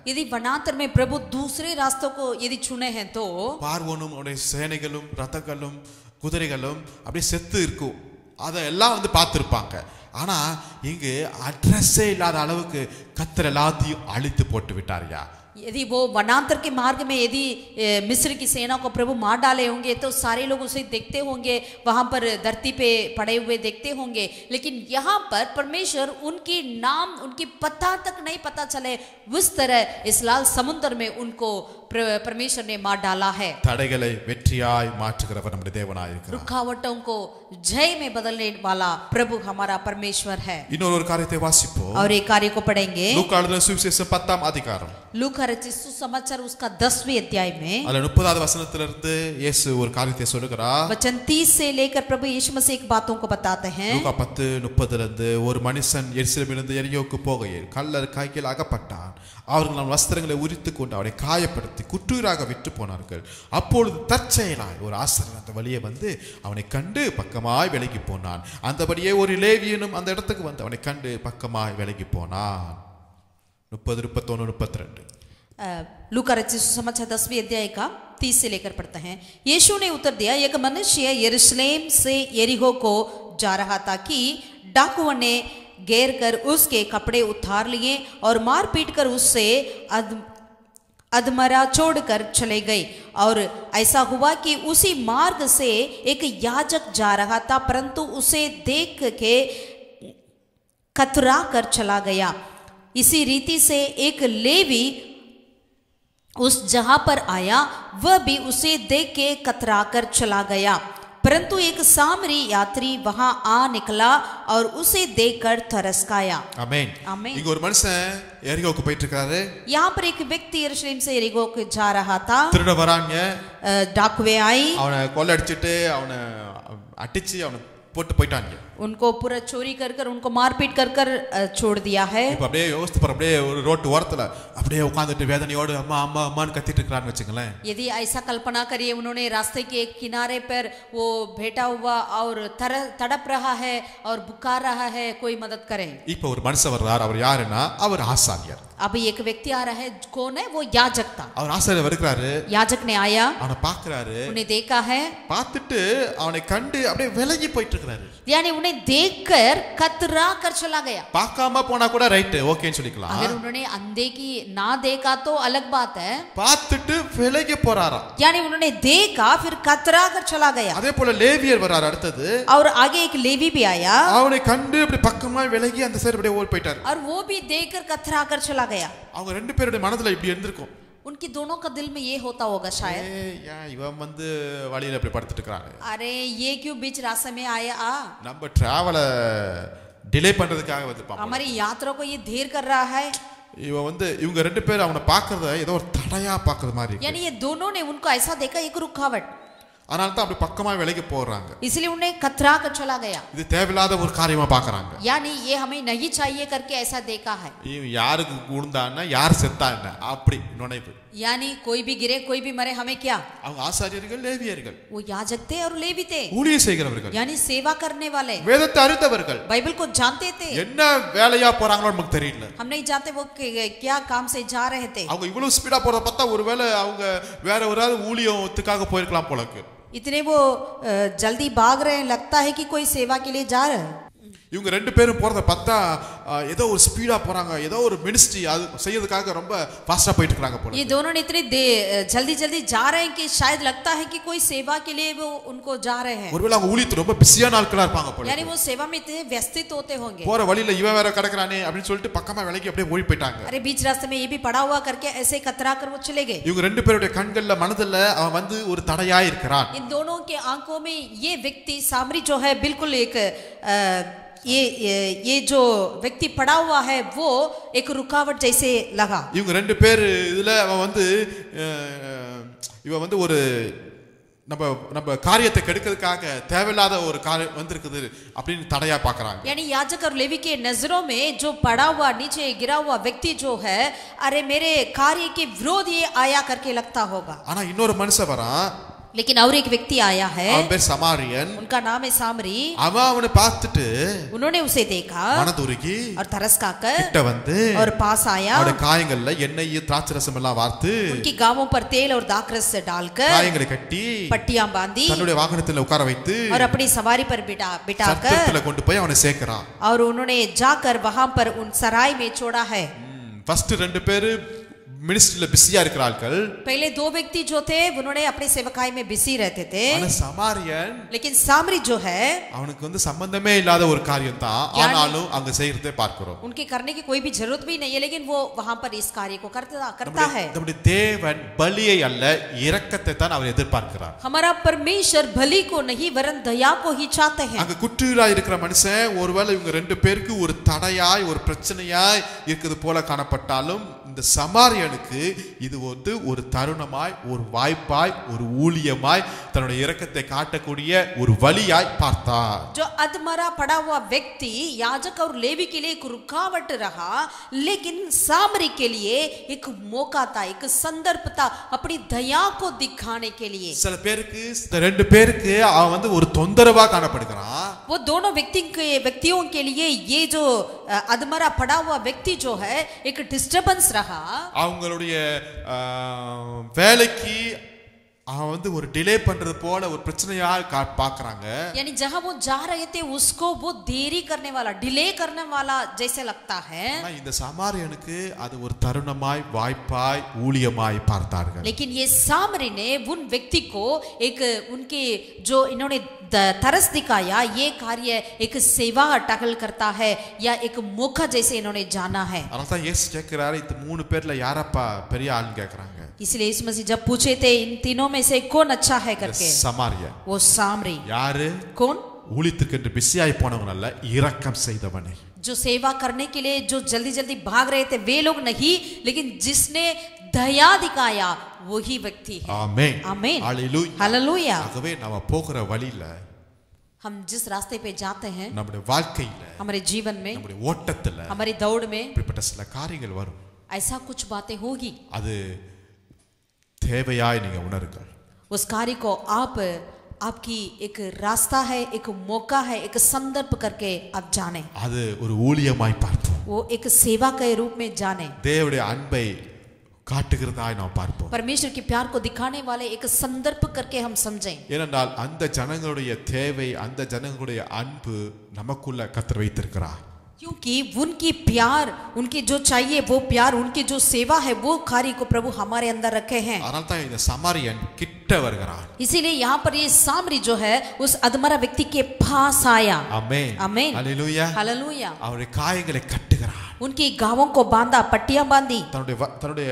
[SPEAKER 1] यदि वनांतर में प्रभु दूसरे रास्तों को यदि चुने हैं तो
[SPEAKER 2] பார்வோனும் அவருடைய சேனைகளும் ரதங்களும் குதிரைகளும் அப்படியே செத்து இருக்கும். அதெல்லாம் பார்த்திருப்பாங்க. ஆனா இங்கு அட்ரஸே இல்லாத அளவுக்கு கர்த்தர் எல்லாத்தையும் அழித்து போட்டு விட்டார்யா.
[SPEAKER 1] यदि वो वनांतर के मार्ग में यदि मिस्र की सेना को प्रभु मार डाले होंगे तो सारे लोग उसे देखते होंगे, वहां पर धरती पे पड़े हुए देखते होंगे. लेकिन यहाँ पर परमेश्वर उनकी नाम उनकी पता तक नहीं पता चले, उस तरह इस लाल समुद्र में उनको परमेश्वर ने मार डाला है.
[SPEAKER 2] தடைகளை வெற்றியாய் மாற்றுகிறவர் நம்முடைய தேவனாய் இருக்கிறார்.
[SPEAKER 1] रुकावटों को जय में बदलने वाला प्रभु हमारा परमेश्वर है.
[SPEAKER 2] இன்னொரு காரியத்தை வாசிப்போம்.
[SPEAKER 1] और एक कार्य को पढ़ेंगे.
[SPEAKER 2] லூக்கா எழுதின சுவிசேஷம் 10ஆம் அதிகாரம்.
[SPEAKER 1] लूका रचित सुसमाचार उसका 10वें अध्याय में
[SPEAKER 2] அதுல 30வது வசனத்திலிருந்து இயேசு ஒரு காரியத்தை சொல்லுகிறார்.
[SPEAKER 1] वचन 30 से लेकर प्रभु यीशु मसीह एक बातों को बताते हैं.
[SPEAKER 2] லூக்கா 10:30 இருந்து ஒரு மனுஷன் எருசலேமிலிருந்து எரிகோவுக்கு போகையில் கள்ளர் கையில் அகப்பட்டான். அவர்கள் அவன் வஸ்திரங்களை உரித்து கொண்டு அவனை காயப்படுத்தி குற்றூராக விட்டு போனார்கள். அப்பொழுது தற்செயலாய் ஒரு ஆசாரியன் அந்த வழியே வந்து அவனை கண்டு பக்கமாய் விலகி போனான். அந்தபடியே ஒரு லேவியனும் அந்த இடத்துக்கு வந்து அவனை கண்டு பக்கமாய் விலகி போனான். 30, 31, 32.
[SPEAKER 1] लूका रचित सुसमाचार 10वें अध्याय का 30 से लेकर पढ़ते हैं. यीशु ने उत्तर दिया, एक मनुष्य यरूशलेम से यरीहो को जा रहा था कि डाकुओं ने घेर कर उसके कपड़े उतार लिए और मार पीट कर उससे अधमरा छोड़कर चले गए. और ऐसा हुआ कि उसी मार्ग से एक याजक जा रहा था, परंतु उसे देख के कतरा कर चला गया. इसी रीति से एक लेवी उस जहां पर आया, वह भी उसे देख के कतरा कर चला गया. परंतु एक सामरी यात्री वहां आ निकला और उसे देखकर तरस खाया.
[SPEAKER 2] ஆமென்.
[SPEAKER 1] ஆமென்.
[SPEAKER 2] இங்க ஒரு மனுஷன் எரிகோவுக்கு போயிட்டு இருக்காரு.
[SPEAKER 1] यहाँ पर एक व्यक्ति यरूशलेम से यरीहो को जा रहा था.
[SPEAKER 2] திருட வராங்க.
[SPEAKER 1] डाकुए आई,
[SPEAKER 2] அவனை கொள்ளடிச்சிட்டு அவனை அடிச்சு அவனை போட்டு போயிட்டாங்க.
[SPEAKER 1] उनको पूरा चोरी कर कर उनको मारपीट कर कर छोड़ दिया है.
[SPEAKER 2] இப்ப அப்படியே யோசித்து பாரு, அப்படியே ஒரு ரோட்டு ஓரத்துல அப்படியே உட்கார்ந்துட்டு வேதனையோடு அம்மா அம்மா அம்மான்னு கத்திட்டு இருக்கான்னு வச்சுங்களேன்.
[SPEAKER 1] यदि ऐसा कल्पना करिए, उन्होंने रास्ते के एक किनारे पर वो बैठा हुआ और तड़प रहा है और पुकार रहा है, कोई मदद करे.
[SPEAKER 2] இப்ப ஒரு மனுஷன் வர்றார். அவர் யாருன்னா அவர் ஆசாரியர்.
[SPEAKER 1] अभी एक व्यक्ति आ रहा है. कौन है? वो याजक था.
[SPEAKER 2] அவர் ஆசாரியர் வருகிறாரு.
[SPEAKER 1] याजक ने आया,
[SPEAKER 2] அவனை பாக்குறாரு.
[SPEAKER 1] उन्हें देखा है,
[SPEAKER 2] பார்த்துட்டு அவனை கண்டு அப்படியே விலகி போயிட்டு இருக்காரு.
[SPEAKER 1] यानी उन्हें देखकर कतरा कर चला गया.
[SPEAKER 2] பார்க்காம போனா கூட ரைட் ஓகேன்னு சொல்லிக்கலாம்.
[SPEAKER 1] अगर उन्होंने अंधे की ना देखा तो अलग बात है.
[SPEAKER 2] பார்த்துட்டு விலகி போறாராம்.
[SPEAKER 1] यानी उन्होंने देखा फिर कतरा कर चला गया.
[SPEAKER 2] அதே போல லேவியர் வரார் அடுத்தது.
[SPEAKER 1] और आगे एक लेवी भी आया,
[SPEAKER 2] அவனை கண்டு அப்படி பக்கமா விலகி அந்த சைடு அப்படியே ஓடி போயிட்டாரு.
[SPEAKER 1] और वो भी देखकर कतरा कर चला गया.
[SPEAKER 2] அவங்க ரெண்டு பேருடைய மனதுல இப்படி இருந்திருக்கும்.
[SPEAKER 1] उनकी दोनों का दिल में ये होता होगा शायद,
[SPEAKER 2] இவன் வந்து வழியில அப்படி படுத்துட்டு இருக்காங்க.
[SPEAKER 1] अरे ये क्यों बीच रास्ते में आया?
[SPEAKER 2] நம்ம டிராவல டிலே பண்றதுக்காக வந்திருப்பான்.
[SPEAKER 1] हमारी यात्रा को ये देर कर रहा है.
[SPEAKER 2] இவன் வந்து இவங்க ரெண்டு பேரும் அவனை பார்க்கறத ஏதோ ஒரு தடையா பார்க்கறது மாதிரி இருக்கு.
[SPEAKER 1] यानी ये दोनों ने उनको ऐसा देखा एक रुकावट,
[SPEAKER 2] அதனால தான் அப்படி பக்கமா விலகி போறாங்க.
[SPEAKER 1] इसलिए उन्हें कतरा कर चला गया.
[SPEAKER 2] இது தேவையில்லாத ஒரு காரியமா பார்க்கறாங்க.
[SPEAKER 1] यानी ये हमें नहीं चाहिए करके ऐसा देखा है.
[SPEAKER 2] இவன் யாருக்கு விழுந்தான்னா யார் செத்தான்னா அப்படி நுழைவு.
[SPEAKER 1] यानी कोई भी गिरे कोई भी मरे, हमें क्या?
[SPEAKER 2] அவங்க ஆசாரியர்கள் லேவியர்கள்,
[SPEAKER 1] वो याजक थे और लेवी थे,
[SPEAKER 2] ஊழியம் செய்கிறவர்கள்,
[SPEAKER 1] यानी सेवा करने वाले,
[SPEAKER 2] வேதத்தை அறிந்தவர்கள்.
[SPEAKER 1] बाइबल को जानते थे.
[SPEAKER 2] என்ன வேலையா போறாங்களோ நமக்கு தெரியல.
[SPEAKER 1] हम नहीं जानते वो क्या काम से जा रहे थे.
[SPEAKER 2] அவங்க இவ்வளவு ஸ்பீடா போறத பார்த்தா ஒருவேளை அவங்க வேற ஒரு ஊழியத்துக்காக போயிருக்கலாம் போல இருக்கு.
[SPEAKER 1] इतने वो जल्दी भाग रहे हैं, लगता है कि कोई सेवा के लिए जा रहे हैं.
[SPEAKER 2] இவங்க ரெண்டு பேரும் போறத பார்த்தா ஏதோ ஒரு ஸ்பீடா போறாங்க, ஏதோ ஒரு மினிஸ்ட்ரி அது செய்யறதுக்காக ரொம்ப ஃபாஸ்டா போயிட்டு இருக்காங்க போல.
[SPEAKER 1] ये दोनों ने इतने जल्दी जल्दी जा रहे हैं कि शायद लगता है कि कोई सेवा के लिए वो उनको जा रहे हैं.
[SPEAKER 2] ஒருவேளை அவங்க ஊழியத்துல ரொம்ப பிஸியான ஆட்களா இருப்பாங்க போல.
[SPEAKER 1] यानी वो सेवा में इतने व्यस्त होते होंगे.
[SPEAKER 2] போற வழியில இவன் வேற கடக்குறானே அப்படின்னு சொல்லிட்டு பக்கமா விலகி அப்படியே ஓடி போயிட்டாங்க.
[SPEAKER 1] अरे बीच रास्ते में ये भी पड़ा हुआ करके ऐसे कतरा कर वो चले गए.
[SPEAKER 2] இவங்க ரெண்டு பேருடைய கண்கள்ல மனதுல அவன் வந்து ஒரு தடையா இருக்கிறான்.
[SPEAKER 1] इन दोनों के आंखों में ये व्यक्ति सामरी जो है बिल्कुल एक ये जो व्यक्ति पड़ा हुआ है वो एक रुकावट जैसे लगा.
[SPEAKER 2] இவங்க ரெண்டு பேர் இதுல அவன் வந்து இவன் வந்து ஒரு நம்ம காரியத்தை கெடுக்கிறதுக்காக தேவையில்லாத ஒரு காரியம் வந்திருக்குது அப்படின்னு தடையா பார்க்கறாங்க.
[SPEAKER 1] यानी याजक और लेवी के नजरों में जो पड़ा हुआ नीचे गिरा हुआ व्यक्ति जो है, अरे मेरे कार्य के विरोध ये आया करके लगता होगा.
[SPEAKER 2] ஆனா இன்னொரு மனுஷன் வரான்.
[SPEAKER 1] लेकिन और एक व्यक्ति आया है,
[SPEAKER 2] அவன் பேர் சமாரியன்.
[SPEAKER 1] उनका नाम है सामरी.
[SPEAKER 2] அவனை பார்த்துட்டு
[SPEAKER 1] उन्होंने उसे देखा
[SPEAKER 2] மனதுருகி
[SPEAKER 1] और तरस खाकर
[SPEAKER 2] கிட்ட வந்து
[SPEAKER 1] और पास आया,
[SPEAKER 2] அவருடைய காயங்கள்ல எண்ணெய் திராட்சரசம் எல்லாம் வார்த்து
[SPEAKER 1] उनकी गांवों पर तेल और दाखरस डालकर
[SPEAKER 2] காயங்களை கட்டி
[SPEAKER 1] पट्टियां बांधी
[SPEAKER 2] தன்னுடைய வாகனத்துல உட்கார வைத்து
[SPEAKER 1] और अपनी सवारी पर बिठाकर
[SPEAKER 2] சத்திரத்துல கொண்டு போய் அவனை சேர்க்கறான்.
[SPEAKER 1] और उन्होंने जाकर वहां पर उन सराय में छोड़ा है.
[SPEAKER 2] ஃபர்ஸ்ட் ரெண்டு பேரு मिनिस्ट्री बिसिया இருக்கிறார்கள்.
[SPEAKER 1] पहले दो व्यक्ति जो थे उन्होंने अपने सेवकाई में बिजी रहते थे.
[SPEAKER 2] ஆனா சமாரியன்,
[SPEAKER 1] लेकिन सामरी जो है
[SPEAKER 2] அவனுக்கு வந்து சம்பந்தமே இல்லாத ஒரு காரியம் தான், ஆனாலும் அங்க செய்யறதை பார்க்கிறோம்.
[SPEAKER 1] उनके करने की कोई भी जरूरत भी नहीं है, लेकिन वो वहां पर इस कार्य को करता है.
[SPEAKER 2] நம்முடைய தேவன் பலியை அல்ல இரக்கத்தை தான் அவர் எதிர்பார்க்கிறார்.
[SPEAKER 1] हमारा परमेश्वर बलि को नहीं वरन दया को ही चाहते हैं.
[SPEAKER 2] அங்க குற்றீராய் இருக்கிற மனுஷன் ஒருவேளை இவங்க ரெண்டு பேருக்கு ஒரு தடையாய் ஒரு பிரச்சனையாய் இருக்குது போல காணப்பட்டாலும் இந்த சமாரியனுக்கு இது வந்து ஒரு தருணமாய், ஒரு வாய்ப்பாய், ஒரு ஊழியமாய், தன்னுடைய இரக்கத்தை காட்டக்கூடிய ஒரு வழியாய் பார்த்தார்.
[SPEAKER 1] जो अधमरा पड़ा हुआ व्यक्ति याजक और लेवी के लिए एक रुकावट रहा, लेकिन सामरी के लिए एक मौका था, एक संदर्भ था अपनी दया को दिखाने के लिए.
[SPEAKER 2] சில பேருக்கு, இந்த ரெண்டு பேருக்கு அவன் வந்து ஒரு தொந்தரவா காணப்படுகிறான்.
[SPEAKER 1] वो दोनों व्यक्तियों के लिए ये जो अधमरा पड़ा हुआ व्यक्ति जो है एक डिस्टर्बेंस रहा.
[SPEAKER 2] அவங்களுடைய வேலைக்கு அவன் வந்து ஒரு டிலே பண்றது போல ஒரு பிரச்சனையா பார்க்கறாங்க.
[SPEAKER 1] यानी जहां वो जा रहे थे उसको वो देरी करने वाला, डिले करने वाला जैसे लगता है.
[SPEAKER 2] ஆனா இந்த சமாரியனுக்கு அது ஒரு தருணமாய், வாய்ப்பாய், ஊழியமாய் பார்த்தார்கள்.
[SPEAKER 1] लेकिन ये सामरी ने उन व्यक्ति को एक उनके जो इन्होंने तरस दिखाया, ये कार्य एक सेवा टहल करता है या एक मौका जैसे इन्होंने जाना है.
[SPEAKER 2] அதனால தான் இயேசு கேக்குறாரு, இந்த மூணு பேர்ல யாரப்பா பெரிய ஆள்னு கேக்குறாங்க.
[SPEAKER 1] इसलिए यीशु मसीह जब पूछे थे इन तीनों में से कौन अच्छा है करके,
[SPEAKER 2] சமாரியன்.
[SPEAKER 1] वो सामरी.
[SPEAKER 2] யாரு?
[SPEAKER 1] कौन?
[SPEAKER 2] ஊழியத்துக்கு பிஸியாய் போனவங்க அல்ல, இரக்கம் செய்தவனே.
[SPEAKER 1] जो सेवा करने के लिए जो जल्दी जल्दी भाग रहे थे वे लोग नहीं, लेकिन जिसने दया दिखाया वही व्यक्ति है.
[SPEAKER 2] आमेन.
[SPEAKER 1] आमेन.
[SPEAKER 2] हालेलुया.
[SPEAKER 1] हालेलुया.
[SPEAKER 2] ஆகவே நாம போகிற வழியில,
[SPEAKER 1] हम जिस रास्ते पे जाते हैं,
[SPEAKER 2] நம்முடைய வாழ்க்கையில,
[SPEAKER 1] हमारे जीवन में,
[SPEAKER 2] நம்முடைய ஓட்டத்துல
[SPEAKER 1] हमारी दौड़ में
[SPEAKER 2] இப்படிப்பட்ட சில காரியங்கள் வரும்.
[SPEAKER 1] ऐसा कुछ बातें होगी.
[SPEAKER 2] அது தேவையாய் நீங்க உணருங்கள்.
[SPEAKER 1] उस कार्य को आपकी एक रास्ता है, एक मौका है, एक संदर्भ करके आप जाने.
[SPEAKER 2] அது ஒரு ஊழியமாய் பார்ப்போம்.
[SPEAKER 1] वो एक सेवा के रूप में जाने.
[SPEAKER 2] தேவனுடைய அன்பை காட்டுகிறதாய் நாம் பார்ப்போம்.
[SPEAKER 1] परमेश्वर के प्यार को दिखाने वाले एक संदर्भ करके हम समझें.
[SPEAKER 2] ஏனென்றால் அந்த ஜனங்களுடைய தேவை, அந்த ஜனங்களுடைய அன்பு நமக்குள்ள கர்த்தர் வைத்திருக்கிறார்.
[SPEAKER 1] क्योंकि उनकी प्यार, उनके जो चाहिए वो प्यार, उनकी जो सेवा है वो कार्य को प्रभु हमारे अंदर रखे हैं.
[SPEAKER 2] அதனால தான் இந்த சமாரியன் கிட்ட வருகிறான்.
[SPEAKER 1] इसीलिए यहाँ पर ये सामरी जो है उस अधमरा व्यक्ति के पास आया.
[SPEAKER 2] ஆமென்.
[SPEAKER 1] आमेन.
[SPEAKER 2] ஹalleluya.
[SPEAKER 1] हालेलुया.
[SPEAKER 2] அவருடைய காயங்களை கட்டுகிறான்.
[SPEAKER 1] उनकी गांवों को बांधा, पट्टियां बांधी,
[SPEAKER 2] தன்னுடைய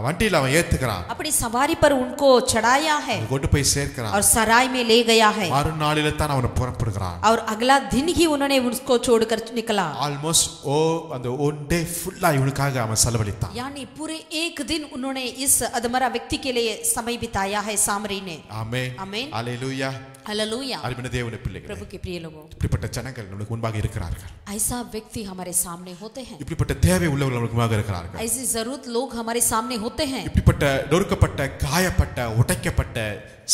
[SPEAKER 2] வண்டியில அவன் ஏத்துகிறான்.
[SPEAKER 1] अपनी सवारी पर उनको चढ़ाया है
[SPEAKER 2] கொண்டு போய் சேர்க்கிறான்.
[SPEAKER 1] और सराय में ले गया है.
[SPEAKER 2] மறுநாளில தான் அவன் புறப்படுகிறான்.
[SPEAKER 1] और अगला दिन ही उन्होंने उसको छोड़कर निकला.
[SPEAKER 2] ஆல்மோஸ்ட் அந்த ஒன் டே ஃபுல்லா இவனுக்காக அவன் செலவழித்தான்.
[SPEAKER 1] यानी पूरे एक दिन उन्होंने इस अधमरा व्यक्ति के लिए समय बिताया है सामरी ने.
[SPEAKER 2] ஆமென்.
[SPEAKER 1] आमेन.
[SPEAKER 2] ஹalleluya.
[SPEAKER 1] हालेलुया.
[SPEAKER 2] அருமையான தேவனுடைய பிள்ளைகளே,
[SPEAKER 1] प्रभु के प्रिय लोगों,
[SPEAKER 2] இப்படிப்பட்ட ஜனங்கள் நமக்கு முன்பாக இருக்கிறார்கள்.
[SPEAKER 1] ऐसा व्यक्ति हमारे सामने होते हैं.
[SPEAKER 2] இப்படிப்பட்ட தேவை உள்ளவர்கள் நமக்கு முன்பாக இருக்கிறார்கள்.
[SPEAKER 1] ऐसी जरूरत लोग हमारे सामने होते हैं.
[SPEAKER 2] இப்படிப்பட்ட நொறுக்கப்பட்ட, காயப்பட்ட, உடைக்கப்பட்ட,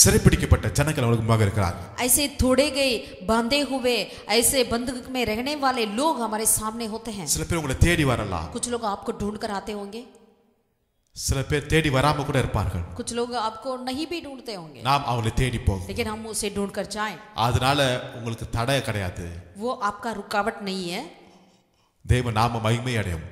[SPEAKER 2] சிறைப்பிடிக்கப்பட்ட ஜனங்கள் நமக்கு முன்பாக இருக்கிறார்கள்.
[SPEAKER 1] ऐसे तोड़े गए, बांधे हुए, ऐसे बंधक में रहने वाले लोग हमारे सामने होते हैं.
[SPEAKER 2] சில பேர் உங்களை தேடி வரலாம்,
[SPEAKER 1] कुछ लोग आपको ढूंढ कर आते होंगे,
[SPEAKER 2] சில பேர் தேடி வராம கூட இருப்பார்கள்.
[SPEAKER 1] कुछ लोग आपको नहीं भी ढूंढते होंगे,
[SPEAKER 2] நாம் அவங்களை தேடி போவோம்.
[SPEAKER 1] लेकिन हम उसे ढूंढ कर जाएं.
[SPEAKER 2] அதனால உங்களுக்கு தடை கிடையாது.
[SPEAKER 1] वो आपका रुकावट नहीं है.
[SPEAKER 2] தேவ நாம மகிமை அடையும்.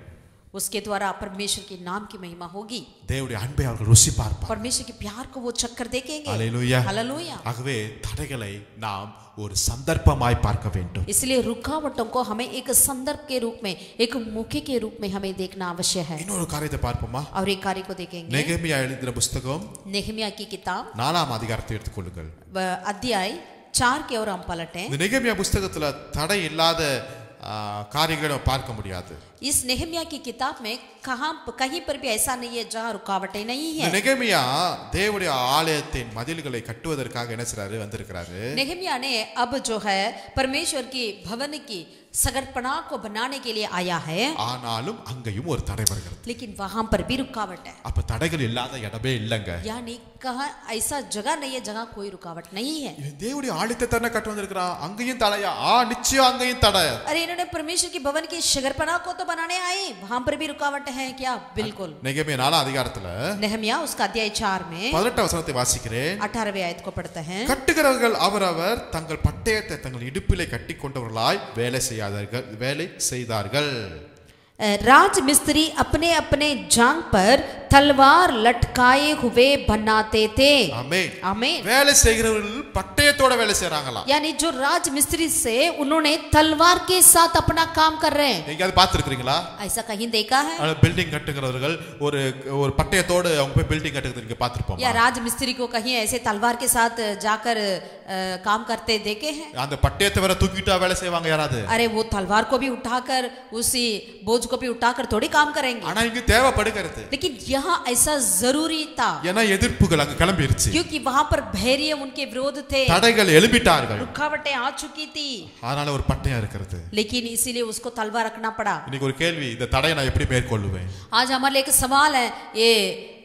[SPEAKER 1] उसके द्वारा परमेश्वर के नाम की महिमा होगी.
[SPEAKER 2] தேவனுடைய அன்பை அவர்கள் ருசி பார்ப்பார்.
[SPEAKER 1] परमेश्वर के प्यार को वो चक्कर देखेंगे.
[SPEAKER 2] ஹalleluya.
[SPEAKER 1] हालेलुया.
[SPEAKER 2] ஆகவே தடைகளை நாம் ஒரு சந்தர்ப்பமாய் பார்க்க வேண்டும்.
[SPEAKER 1] इसलिए रुकावटों को हमें एक संदर्भ के रूप में, एक मौके के रूप में हमें देखना आवश्यक है.
[SPEAKER 2] இன்னொரு காரியத்தை பார்ப்போமா?
[SPEAKER 1] और एक कार्य को देखेंगे.
[SPEAKER 2] நெகேமியா எழுதின புத்தகம்
[SPEAKER 1] नेहमिया की किताब
[SPEAKER 2] 4ஆம் அதிகாரத்தை எடுத்துக்கொள்ளுங்கள்.
[SPEAKER 1] अध्याय 4 की ओर हम पलटें.
[SPEAKER 2] இந்த நெகேமியா புத்தகத்துல தடை இல்லாத காரியங்களை பார்க்க முடியாது.
[SPEAKER 1] इस नेहमिया की किताब में कहीं पर भी ऐसा नहीं है जहाँ रुकावटें नहीं है.
[SPEAKER 2] நெகேமியா தேவனுடைய ஆலயத்தின் மதில்களை கட்டுவதற்காக என்ன செய்றாரு, வந்திருக்கிறாரு.
[SPEAKER 1] नेहमिया ने अब जो है परमेश्वर की भवन की सगरपना को बनाने के लिए आया है.
[SPEAKER 2] ஆனாலும் அங்கேயும் ஒரு தடை வருகிறது.
[SPEAKER 1] लेकिन वहां पर भी रुकावट है.
[SPEAKER 2] அப்ப தடைகள் இல்லாத இடமே இல்லங்க.
[SPEAKER 1] यानी कहाँ ऐसा जगह नहीं है जहाँ कोई रुकावट नहीं है.
[SPEAKER 2] இவன் தேவனுடைய ஆலயத்தை தானே கட்ட வந்திருக்கிறான், அங்கேயும் தடையா? நிச்சயம் அங்கேயும் தடை.
[SPEAKER 1] अरे इन्होंने परमेश्वर की भवन की सगरपना को तो बनाने आए, वहां पर भी रुकावट है क्या? बिल्कुल.
[SPEAKER 2] நெகேமியா 4ஆம் அதிகாரத்துல
[SPEAKER 1] नेहमिया उसका अध्याय 4 में
[SPEAKER 2] 18ஆம் வசனத்தை வாசிக்கிறேன்.
[SPEAKER 1] 18वें आयत को पढ़ते हैं.
[SPEAKER 2] கட்டுகிறவர்கள் அவரவர் தங்கள் பட்டயத்தை தங்கள் இடுப்பிலே கட்டி கொண்டவர்களாய் வேலை செய்தார்கள்.
[SPEAKER 1] राज मिस्त्री अपने अपने जांग पर तलवार लटकाए हुए बनाते थे।
[SPEAKER 2] ஆமென்.
[SPEAKER 1] आमीन।
[SPEAKER 2] வேலை செய்கிறவர்கள் பட்டயத்தோட வேலை செய்றாங்களாம்.
[SPEAKER 1] यानी जो राजमिस्त्री से उन्होंने तलवार के साथ अपना काम कर रहे हैं।
[SPEAKER 2] நீங்க அது பார்த்திருக்கீங்களா?
[SPEAKER 1] ऐसा कहीं देखा है?
[SPEAKER 2] பில்டிங் கட்டுகிறவர்கள் ஒரு ஒரு பட்டயத்தோட அவங்க போய் பில்டிங் கட்டுறது நீங்க பார்த்திருப்போம்.
[SPEAKER 1] या राजमिस्त्री को कहीं ऐसे तलवार के साथ जाकर काम करते देखे हैं?
[SPEAKER 2] அந்த பட்டயத்தை வேற தூக்கிட்டா வேலை செய்வாங்க யாராவது?
[SPEAKER 1] अरे वो तलवार को भी उठाकर उसी बोझ को भी उठाकर थोड़ी काम करेंगे।
[SPEAKER 2] ஆனா இங்க தேவைப்படுகிறது.
[SPEAKER 1] लेकिन यहाँ ऐसा जरूरी था।
[SPEAKER 2] ஏன்னா எதிர்ப்புகள் அங்க கிளம்பிருச்சு.
[SPEAKER 1] क्योंकि वहां पर धैर्य उनके विरोध थे।
[SPEAKER 2] தடைகள் எழும்பிட்டார்கள்.
[SPEAKER 1] रुकावटें आ चुकी थी।
[SPEAKER 2] அதனால ஒரு பட்டயம் இருக்கிறது.
[SPEAKER 1] लेकिन इसीलिए उसको तलवार रखना पड़ा।
[SPEAKER 2] இன்னைக்கு ஒரு கேள்வி, இந்த தடையை நான் எப்படி மேற்கொள்ளுவேன்?
[SPEAKER 1] आज हमारे लिए एक सवाल है, ये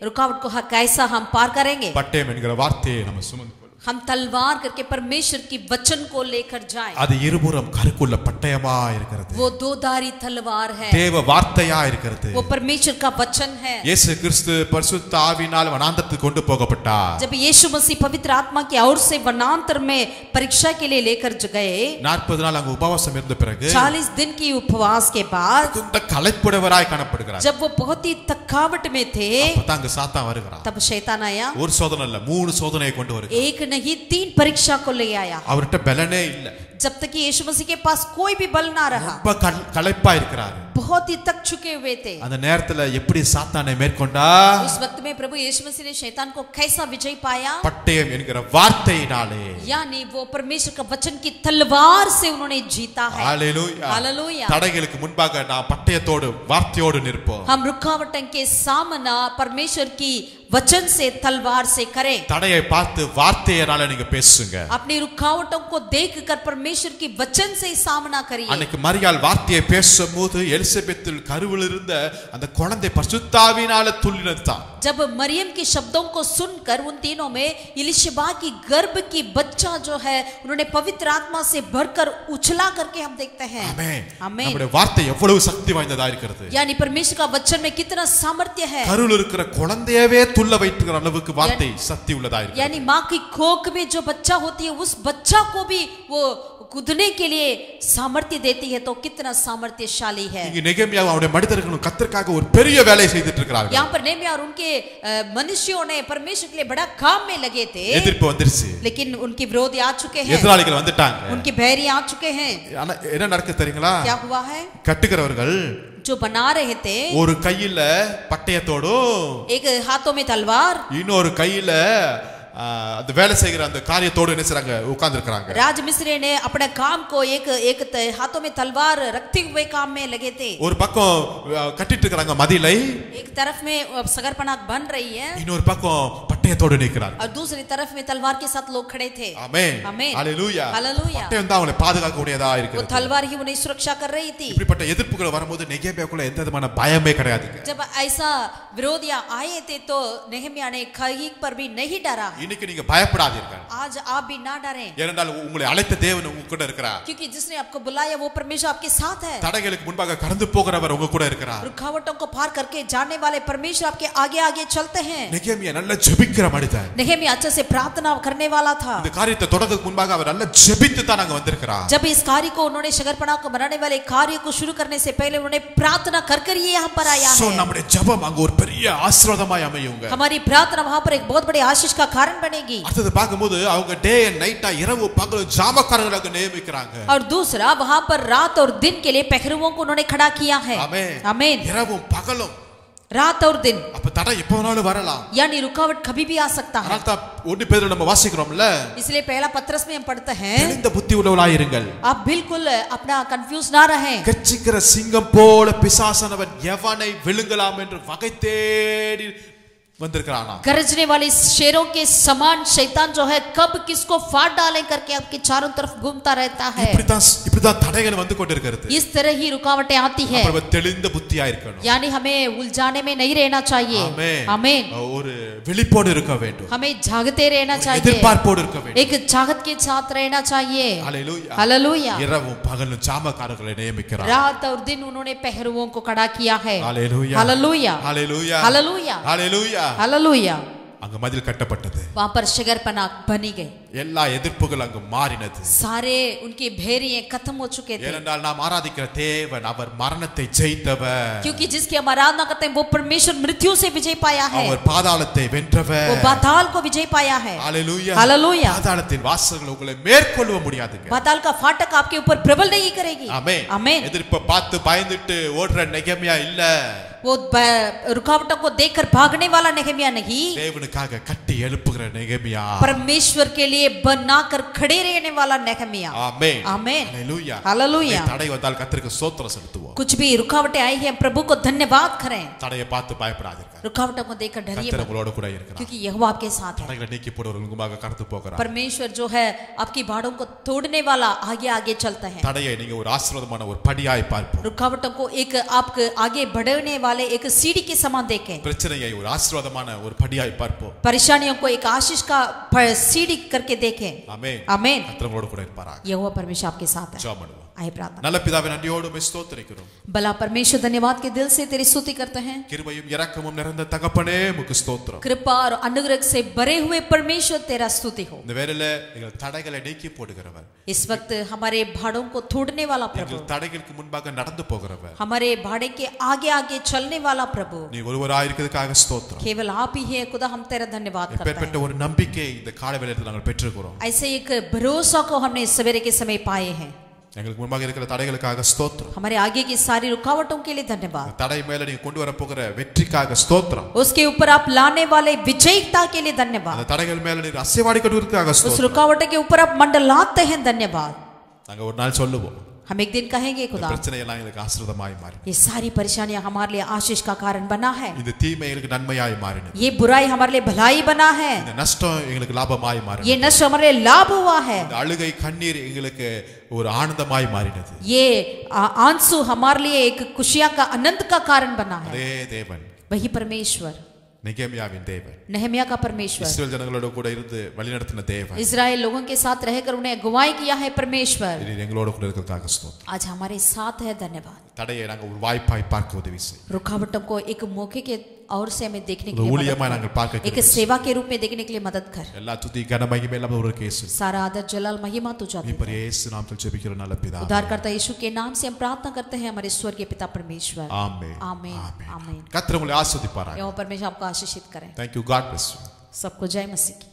[SPEAKER 1] रुकावट को कैसा हम पार करेंगे?
[SPEAKER 2] பட்டயம் என்கிற வார்த்தையை நம்ம சுமந்து
[SPEAKER 1] हम तलवार करके परमेश्वर की वचन को लेकर जाएं।
[SPEAKER 2] அது இருபுறம் கருக்குள்ள பட்டயமா இருக்கிறது.
[SPEAKER 1] वो दो धारी तलवार है।
[SPEAKER 2] தேவ வார்த்தையா இருக்கிறது.
[SPEAKER 1] वो परमेश्वर का वचन है।
[SPEAKER 2] இயேசு கிறிஸ்து பரிசுத்த ஆவியினால் வனாந்தரத்துக்கு கொண்டு போகப்பட்டார்.
[SPEAKER 1] जब यीशु मसीह पवित्र आत्मा की ओर से वनांतर में परीक्षा के लिए लेकर गए,
[SPEAKER 2] 40 நாள் அங்க உபவாசம் இருந்த பிறகு
[SPEAKER 1] 40 दिन की उपवास के बाद
[SPEAKER 2] இந்த களைப்புடையவராய் காணப்படுகிறார்.
[SPEAKER 1] जब वो बहुत ही थकावट में थे,
[SPEAKER 2] அப்பதான் அங்க சாத்தான் வருகிறான்.
[SPEAKER 1] तब शैतान आया।
[SPEAKER 2] ஒரு சோதனை இல்ல, 3 சோதனையை கொண்டு வருகிறார்.
[SPEAKER 1] एक नहीं 3 परीक्षा को ले आया।
[SPEAKER 2] அவர்ட்ட பலனே இல்ல.
[SPEAKER 1] जब तक कि यीशु मसीह के पास कोई भी बल ना रहा,
[SPEAKER 2] ரொம்ப களைப்பா இருக்கிறார்.
[SPEAKER 1] बहुत ही थक चुके हुए थे।
[SPEAKER 2] அந்த நேரத்துல எப்படி சாத்தானை மேற்கொண்டா?
[SPEAKER 1] उस वक्त में प्रभु यीशु मसीह ने शैतान को कैसा विजय पाया?
[SPEAKER 2] பட்டயம் என்கிற வார்த்தையினாலே.
[SPEAKER 1] यानी वो परमेश्वर का वचन की तलवार से उन्होंने जीता है।
[SPEAKER 2] हालेलुया।
[SPEAKER 1] हालेलुया।
[SPEAKER 2] தடைகளுக்கு முன்பாக நான் பட்டயத்தோடு வார்த்தையோடு நிற்போம்.
[SPEAKER 1] हम रुकावटों के सामना परमेश्वर की वचन से तलवार से करें।
[SPEAKER 2] தடையை பார்த்து வார்த்தையினால நீங்க பேசுங்க.
[SPEAKER 1] अपनी रुकावटों को देखकर परमेश्वर की वचन से सामना करिए।
[SPEAKER 2] அன்னைக்கு மரியாள் வார்த்தையை பேசும்போது எலிசபெத்தில் கருவில் இருந்த அந்த குழந்தை பரிசுத்த ஆவியினால துள்ளினதுதான்.
[SPEAKER 1] जब मरियम के शब्दों को सुनकर उन तीनों में इलिशबा की गर्भ की बच्चा जो है उन्होंने पवित्र आत्मा से भरकर उछला करके हम देखते हैं।
[SPEAKER 2] ஆமென்.
[SPEAKER 1] आमीन।
[SPEAKER 2] நம்முடைய வார்த்தை எவ்வளவு சக்தி வாய்ந்ததா இருக்கிறது.
[SPEAKER 1] यानी परमेश्वर का वचन में कितना सामर्थ्य है।
[SPEAKER 2] கருவில் இருக்கிற குழந்தையவே துள்ள வைக்கிற அளவுக்கு வார்த்தை சக்தி உள்ளதா இருக்கிறது.
[SPEAKER 1] यानी माँ की कोख में जो बच्चा होती है उस बच्चा को भी वो कूदने के लिए सामर्थ्य देती है, तो कितना सामर्थ्यशाली है।
[SPEAKER 2] இங்க நெகேமியா அவருடைய மனிதர்களும் கர்த்தருக்காக ஒரு பெரிய வேலை செய்துட்டு இருக்காங்க.
[SPEAKER 1] यहाँ पर नेहमिया और उनके मनुष्यों ने परमेश्वर के लिए बड़ा काम में लगे थे।
[SPEAKER 2] எதிர்ப்பு வந்துருச்சு.
[SPEAKER 1] लेकिन उनके विरोधी आ चुके हैं।
[SPEAKER 2] எதிராளிகள் வந்துட்டாங்க.
[SPEAKER 1] उनके बैरी आ चुके हैं।
[SPEAKER 2] ஆனா என்ன நடக்குது தெரியுங்களா?
[SPEAKER 1] क्या हुआ है?
[SPEAKER 2] கட்டுகிறவர்கள்
[SPEAKER 1] जो बना रहे थे,
[SPEAKER 2] ஒரு கையில பட்டயத்தோடும்
[SPEAKER 1] एक हाथों में तलवार,
[SPEAKER 2] இன்னொரு கையில அந்த வேலை செய்கிற அந்த காரியத்தோடு என்ன செய்றாங்க? உட்கார்ந்து இருக்காங்க.
[SPEAKER 1] राजमिस्त्री ने अपने काम को एक हाथों में तलवार रखते हुए काम में लगे थे।
[SPEAKER 2] ஒரு பக்கம் கட்டிட்டு இருக்காங்க மதிலை,
[SPEAKER 1] एक तरफ में सगरपना बन रही है
[SPEAKER 2] இன்னொரு பக்கம் பட்டயத்தோடு நிற்கிறாங்க.
[SPEAKER 1] और दूसरी तरफ में तलवार के साथ लोग खड़े थे।
[SPEAKER 2] ஆமென்.
[SPEAKER 1] आमीन।
[SPEAKER 2] ஹalleluya.
[SPEAKER 1] हालेलुया।
[SPEAKER 2] பட்டயம் தான் அவங்களை பாதுகாக்க கூடியதா
[SPEAKER 1] वो
[SPEAKER 2] இருக்குது.
[SPEAKER 1] तलवार ही उन्हें सुरक्षा कर रही थी।
[SPEAKER 2] இப்படிப்பட்ட எதிர்ப்புகள் வரும்போது நெகேமியாக்குள்ள எந்த விதமான பயமே கிடையாதுங்க.
[SPEAKER 1] जब ऐसा विरोधिया आए थे तो नेहमिया ने कहीं पर भी नहीं डरा।
[SPEAKER 2] இன்னைக்கு நீங்க பயப்படாதீர்கள்.
[SPEAKER 1] आज आप भी ना डरें,
[SPEAKER 2] ஏனென்றால் உங்களை அழைத்த தேவன் உங்க கூட இருக்கிறார்.
[SPEAKER 1] क्योंकि जिसने आपको बुलाया वो परमेश्वर आपके साथ है।
[SPEAKER 2] தடைகளுக்கு முன்பாக கடந்து போகிறவர் உங்க கூட இருக்கிறார்.
[SPEAKER 1] रुकावटों को पार करके जाने वाले परमेश्वर आपके आगे आगे चलते हैं।
[SPEAKER 2] நெகேமியா நல்ல ஜெபிக்கிற மனிதன்.
[SPEAKER 1] नेहमिया अच्छे से प्रार्थना करने वाला था।
[SPEAKER 2] இந்த காரியத்தை தொடங்கிறதுக்கு முன்பாக அவர் நல்ல ஜெபித்து தான் அங்க வந்திருக்கிறார்.
[SPEAKER 1] जब इस कार्य को उन्होंने शगरपना को बनाने वाले कार्य को शुरू करने से पहले उन्होंने प्रार्थना कर कर ये यहाँ पर आया
[SPEAKER 2] சோ
[SPEAKER 1] है।
[SPEAKER 2] நம்முடைய ஜெபம் அங்க ஒரு பெரிய ஆசீர்வாதமாய் அமையுங்க.
[SPEAKER 1] हमारी प्रार्थना वहां पर एक बहुत बड़ी आशीष का कारण बनेगी।
[SPEAKER 2] அடுத்து பார்க்கும்போது அவங்க டே அண்ட் நைட்டா இரவு பகல் ஜாமக்காரர்களாக நியமிக்கிறாங்க.
[SPEAKER 1] और दूसरा वहां पर रात और दिन के लिए पहरुओं को उन्होंने खड़ा किया है।
[SPEAKER 2] ஆமென்.
[SPEAKER 1] आमीन।
[SPEAKER 2] இரவும் பகலும்.
[SPEAKER 1] रात और दिन,
[SPEAKER 2] அப்ப தடை எப்ப வேணாலும் வரலாம்.
[SPEAKER 1] यानी रुकावट कभी भी आ सकता है।
[SPEAKER 2] அதனால தான் ஒன்னு பேதுரு நம்ம வாசிக்கிறோம்ல,
[SPEAKER 1] इसलिए पहला पत्रस में हम पढ़ते हैं,
[SPEAKER 2] தெளிந்த புத்தி உள்ளவர்களாய் இருங்கள்.
[SPEAKER 1] आप बिल्कुल अपना कंफ्यूज ना रहें।
[SPEAKER 2] கர்ச்சிக்கிற சிங்கம் போல பிசாசானவன் எவனை விழுங்கலாம் என்று வகை தேடி வந்திருக்கிறானா.
[SPEAKER 1] गरजने वाले शेरों के समान शैतान जो है कब किसको फाड़ डालें करके आपके चारों तरफ घूमता रहता है।
[SPEAKER 2] இப்படிதான் தடைகள் வந்து கொண்டிருக்கிறது.
[SPEAKER 1] इस तरह ही रुकावटें आती है।
[SPEAKER 2] அப்ப தெளிந்த புத்தியா இருக்கணும்.
[SPEAKER 1] यानी हमें उलझाने में नहीं रहना चाहिए।
[SPEAKER 2] ஆமென்.
[SPEAKER 1] आमीन।
[SPEAKER 2] ஒரு விழிப்போடு இருக்க வேண்டும்.
[SPEAKER 1] हमें जागते रहना चाहिए,
[SPEAKER 2] எதிர்பார்ப்போடு இருக்க வேண்டும்.
[SPEAKER 1] एक चाहत के साथ रहना चाहिए।
[SPEAKER 2] ஹalleluya.
[SPEAKER 1] हालेलुया।
[SPEAKER 2] இரவும் பகலும் ஜாமக்காரர்களை நியமிக்கிறார்.
[SPEAKER 1] रात और दिन उन्होंने पहरुओं को खड़ा किया है।
[SPEAKER 2] ஹalleluya.
[SPEAKER 1] हालेलुया।
[SPEAKER 2] ஹalleluya.
[SPEAKER 1] हालेलुया।
[SPEAKER 2] ஹalleluya.
[SPEAKER 1] हालेलुया।
[SPEAKER 2] அங்க மதில் கட்டப்பட்டது.
[SPEAKER 1] वहां पर शगरपना बनी गई.
[SPEAKER 2] எல்லா எதிர்ப்புகள் அங்கு மாறினது.
[SPEAKER 1] सारे उनके भेड़िए खत्म हो चुके थे.
[SPEAKER 2] ஏனென்றால் நாம் ஆராதிக்கிற தேவன் அவர் மரணத்தை ஜெயித்தவர்.
[SPEAKER 1] क्योंकि जिसकी हम आराधना करते हैं वो परमेश्वर मृत्यु से विजय पाया है.
[SPEAKER 2] அவர் பாதாளத்தை வென்றவர்.
[SPEAKER 1] वो पाताल को विजय पाया है.
[SPEAKER 2] हालेलुया.
[SPEAKER 1] हालेलुया.
[SPEAKER 2] பாதாளத்தின் வாசல்கள் உங்களை மேற்கொள்ள முடியாதுங்க.
[SPEAKER 1] पाताल का फाटक आपके ऊपर प्रबल नहीं करेगी.
[SPEAKER 2] ஆமென்.
[SPEAKER 1] आमीन.
[SPEAKER 2] எதிர்ப்ப பார்த்து பயந்துட்டு ஓடுற நெகமியா இல்ல.
[SPEAKER 1] वो रुकावटों को देखकर भागने वाला नेहमिया नहीं.
[SPEAKER 2] தேவனுக்காக கட்டி எழுப்புகிற நெகமியா.
[SPEAKER 1] परमेश्वर के लिए बनाकर खड़े रहने वाला नेहमिया.
[SPEAKER 2] ஆமென்.
[SPEAKER 1] आमीन.
[SPEAKER 2] हालेलुया.
[SPEAKER 1] हालेलुया.
[SPEAKER 2] தடை வந்தால் கர்த்தருக்கு ஸ்தோத்திரம் செலுத்துவோம்.
[SPEAKER 1] कुछ भी रुकावटें आई हैं प्रभु को धन्यवाद करें.
[SPEAKER 2] தடையை பார்த்து பயப்படாதீர்கள்.
[SPEAKER 1] रुकावटों को देखकर डरिए
[SPEAKER 2] கர்த்தர்
[SPEAKER 1] मत,
[SPEAKER 2] உங்களோடு கூட இருக்கிறார்.
[SPEAKER 1] क्योंकि यहोवा आपके साथ है.
[SPEAKER 2] தடைகளை நீக்கி போடுறவர்கள் உங்களுக்காக கடந்து போகிறார்.
[SPEAKER 1] परमेश्वर जो है आपकी बाड़ों को तोड़ने वाला आगे आगे चलता है.
[SPEAKER 2] தடையை நீங்க ஒரு ஆசீர்வாதமான ஒரு படியாய் பார்ப்போம்.
[SPEAKER 1] रुकावटों को एक आपके आगे बढ़ने वाले एक सीढ़ी के समान देखें.
[SPEAKER 2] பிரச்சனையை ஒரு ஆசீர்வாதமான ஒரு படியாய் பார்ப்போம்.
[SPEAKER 1] परेशानियों को एक आशीष का सीढ़ी करके देखें.
[SPEAKER 2] ஆமென்.
[SPEAKER 1] आमीन.
[SPEAKER 2] கர்த்தர் உங்களோடு கூட இருப்பாராக.
[SPEAKER 1] यहोवा परमेश्वर आपके साथ है.
[SPEAKER 2] ஜெபம் பண்ணுவோம்.
[SPEAKER 1] आइए प्रार्थना.
[SPEAKER 2] நல்ல பிதாவே நன்றியோடு உம்மை ஸ்தோத்திரிக்கிறோம்.
[SPEAKER 1] भला परमेश्वर धन्यवाद के दिल से तेरी स्तुति करते हैं.
[SPEAKER 2] கிருபையும் இரக்கமும் நிறைந்த தகப்பனே உமக்கு ஸ்தோத்திரம்.
[SPEAKER 1] कृपा और अनुग्रह से भरे हुए परमेश्वर तेरा स्तुति हो.
[SPEAKER 2] இந்த வேளையில எங்கள் தடைகளை நீக்கி போடுகிறவர்.
[SPEAKER 1] इस वक्त हमारे भाड़ों को तोड़ने वाला प्रभु,
[SPEAKER 2] எங்கள் தடைகளுக்கு முன்பாக நடந்து போகிறவர்.
[SPEAKER 1] हमारे भाड़े के आगे आगे चलने वाला प्रभु,
[SPEAKER 2] நீ ஒருவராய் இருக்கிறதுக்காக ஸ்தோத்திரம்.
[SPEAKER 1] केवल आप ही है खुदा. हम तेरा धन्यवाद करते
[SPEAKER 2] எப்பேற்பட்ட
[SPEAKER 1] हैं.
[SPEAKER 2] ஒரு நம்பிக்கை இந்த காலை வேளையில் நாங்கள் பெற்றுக்கிறோம்.
[SPEAKER 1] ऐसे एक भरोसा को हमने सवेरे के समय पाए हैं.
[SPEAKER 2] எங்களுக்கு முன்பாக இருக்கிற தடைகளுக்காக ஸ்தோத்திரம்.
[SPEAKER 1] हमारे आगे की सारी रुकावटों के लिए धन्यवाद.
[SPEAKER 2] தடை மேல நீங்க கொண்டு வர போகிற வெற்றிக்காக ஸ்தோத்திரம்.
[SPEAKER 1] उसके ऊपर आप लाने वाले विजयता के लिए धन्यवाद.
[SPEAKER 2] அந்த தடைகள் மேல நீங்க அசைவாடி கொண்டிருக்கிறதுக்காக
[SPEAKER 1] उस
[SPEAKER 2] ஸ்தோத்திரம்.
[SPEAKER 1] रुकावट के ऊपर आप मंडलाते हैं. धन्यवाद.
[SPEAKER 2] நாங்க ஒரு நாள் சொல்லுவோம்,
[SPEAKER 1] हम एक दिन कहेंगे
[SPEAKER 2] இந்த
[SPEAKER 1] खुदा
[SPEAKER 2] பிரச்சனை எல்லாம் எங்களுக்கு ஆசீர்வாதமாய் மாறி,
[SPEAKER 1] ये सारी परेशानियां हमारे लिए आशीष का कारण बना है.
[SPEAKER 2] இந்த தீமை எங்களுக்கு நன்மையாய் மாறினது,
[SPEAKER 1] ये बुराई हमारे लिए भलाई बना है.
[SPEAKER 2] இந்த நஷ்டம் எங்களுக்கு லாபமாய் மாறினது,
[SPEAKER 1] ये नष्ट हमारे लिए लाभ हुआ है.
[SPEAKER 2] இந்த அழுகை கண்ணீர் எங்களுக்கு ஒரு ஆனந்தமாய் மாறினது.
[SPEAKER 1] ये आंसू हमारे लिए एक खुशियां का आनंद का कारण बना है.
[SPEAKER 2] அதே தேவன்,
[SPEAKER 1] वही परमेश्वर,
[SPEAKER 2] நெகேமியாவின் தேவன்,
[SPEAKER 1] नेहमिया का परमेश्वर,
[SPEAKER 2] இஸ்ரவேல் ஜனங்களோடு கூட இருந்து வழிநடத்தின தேவன்,
[SPEAKER 1] इजराइल लोगों के साथ रहकर उन्हें अगुवाई किया है परमेश्वर,
[SPEAKER 2] இது எங்களோடு கூட இருக்கிறதுக்காக ஸ்தோத்திரம்.
[SPEAKER 1] आज हमारे साथ है. धन्यवाद.
[SPEAKER 2] தடையை நாங்கள் ஒரு வாய்ப்பாய் பார்க்க உதவி செய்யும்.
[SPEAKER 1] रुकावटों को एक मौके के और से हमें देखने के
[SPEAKER 2] ஒரு
[SPEAKER 1] लिए
[SPEAKER 2] ஊழியமாய்
[SPEAKER 1] मदद
[SPEAKER 2] நாங்கள்
[SPEAKER 1] कर.
[SPEAKER 2] பார்க்க
[SPEAKER 1] एक सेवा के रूप में देखने के लिए मदद कर.
[SPEAKER 2] எல்லா துதி கன மகிமை எல்லாம் ஒரு கேசு.
[SPEAKER 1] सारा आदर जलाल महिमा तुझा
[SPEAKER 2] நீ
[SPEAKER 1] दे.
[SPEAKER 2] पर இயேசு நாமத்தில் ஜெபிக்கிற நல்ல பிதாவே.
[SPEAKER 1] उद्धारकर्ता यीशु के नाम से हम प्रार्थना करते हैं हमारे स्वर्गीय पिता परमेश्वर.
[SPEAKER 2] ஆமென்.
[SPEAKER 1] आमीन. आमीन.
[SPEAKER 2] கர்த்தர் உங்களை ஆசீர்வதிப்பாராக.
[SPEAKER 1] यहोवा परमेश्वर आपको आशीषित करें.
[SPEAKER 2] Thank you. God bless you.
[SPEAKER 1] सबको जय मसीह की.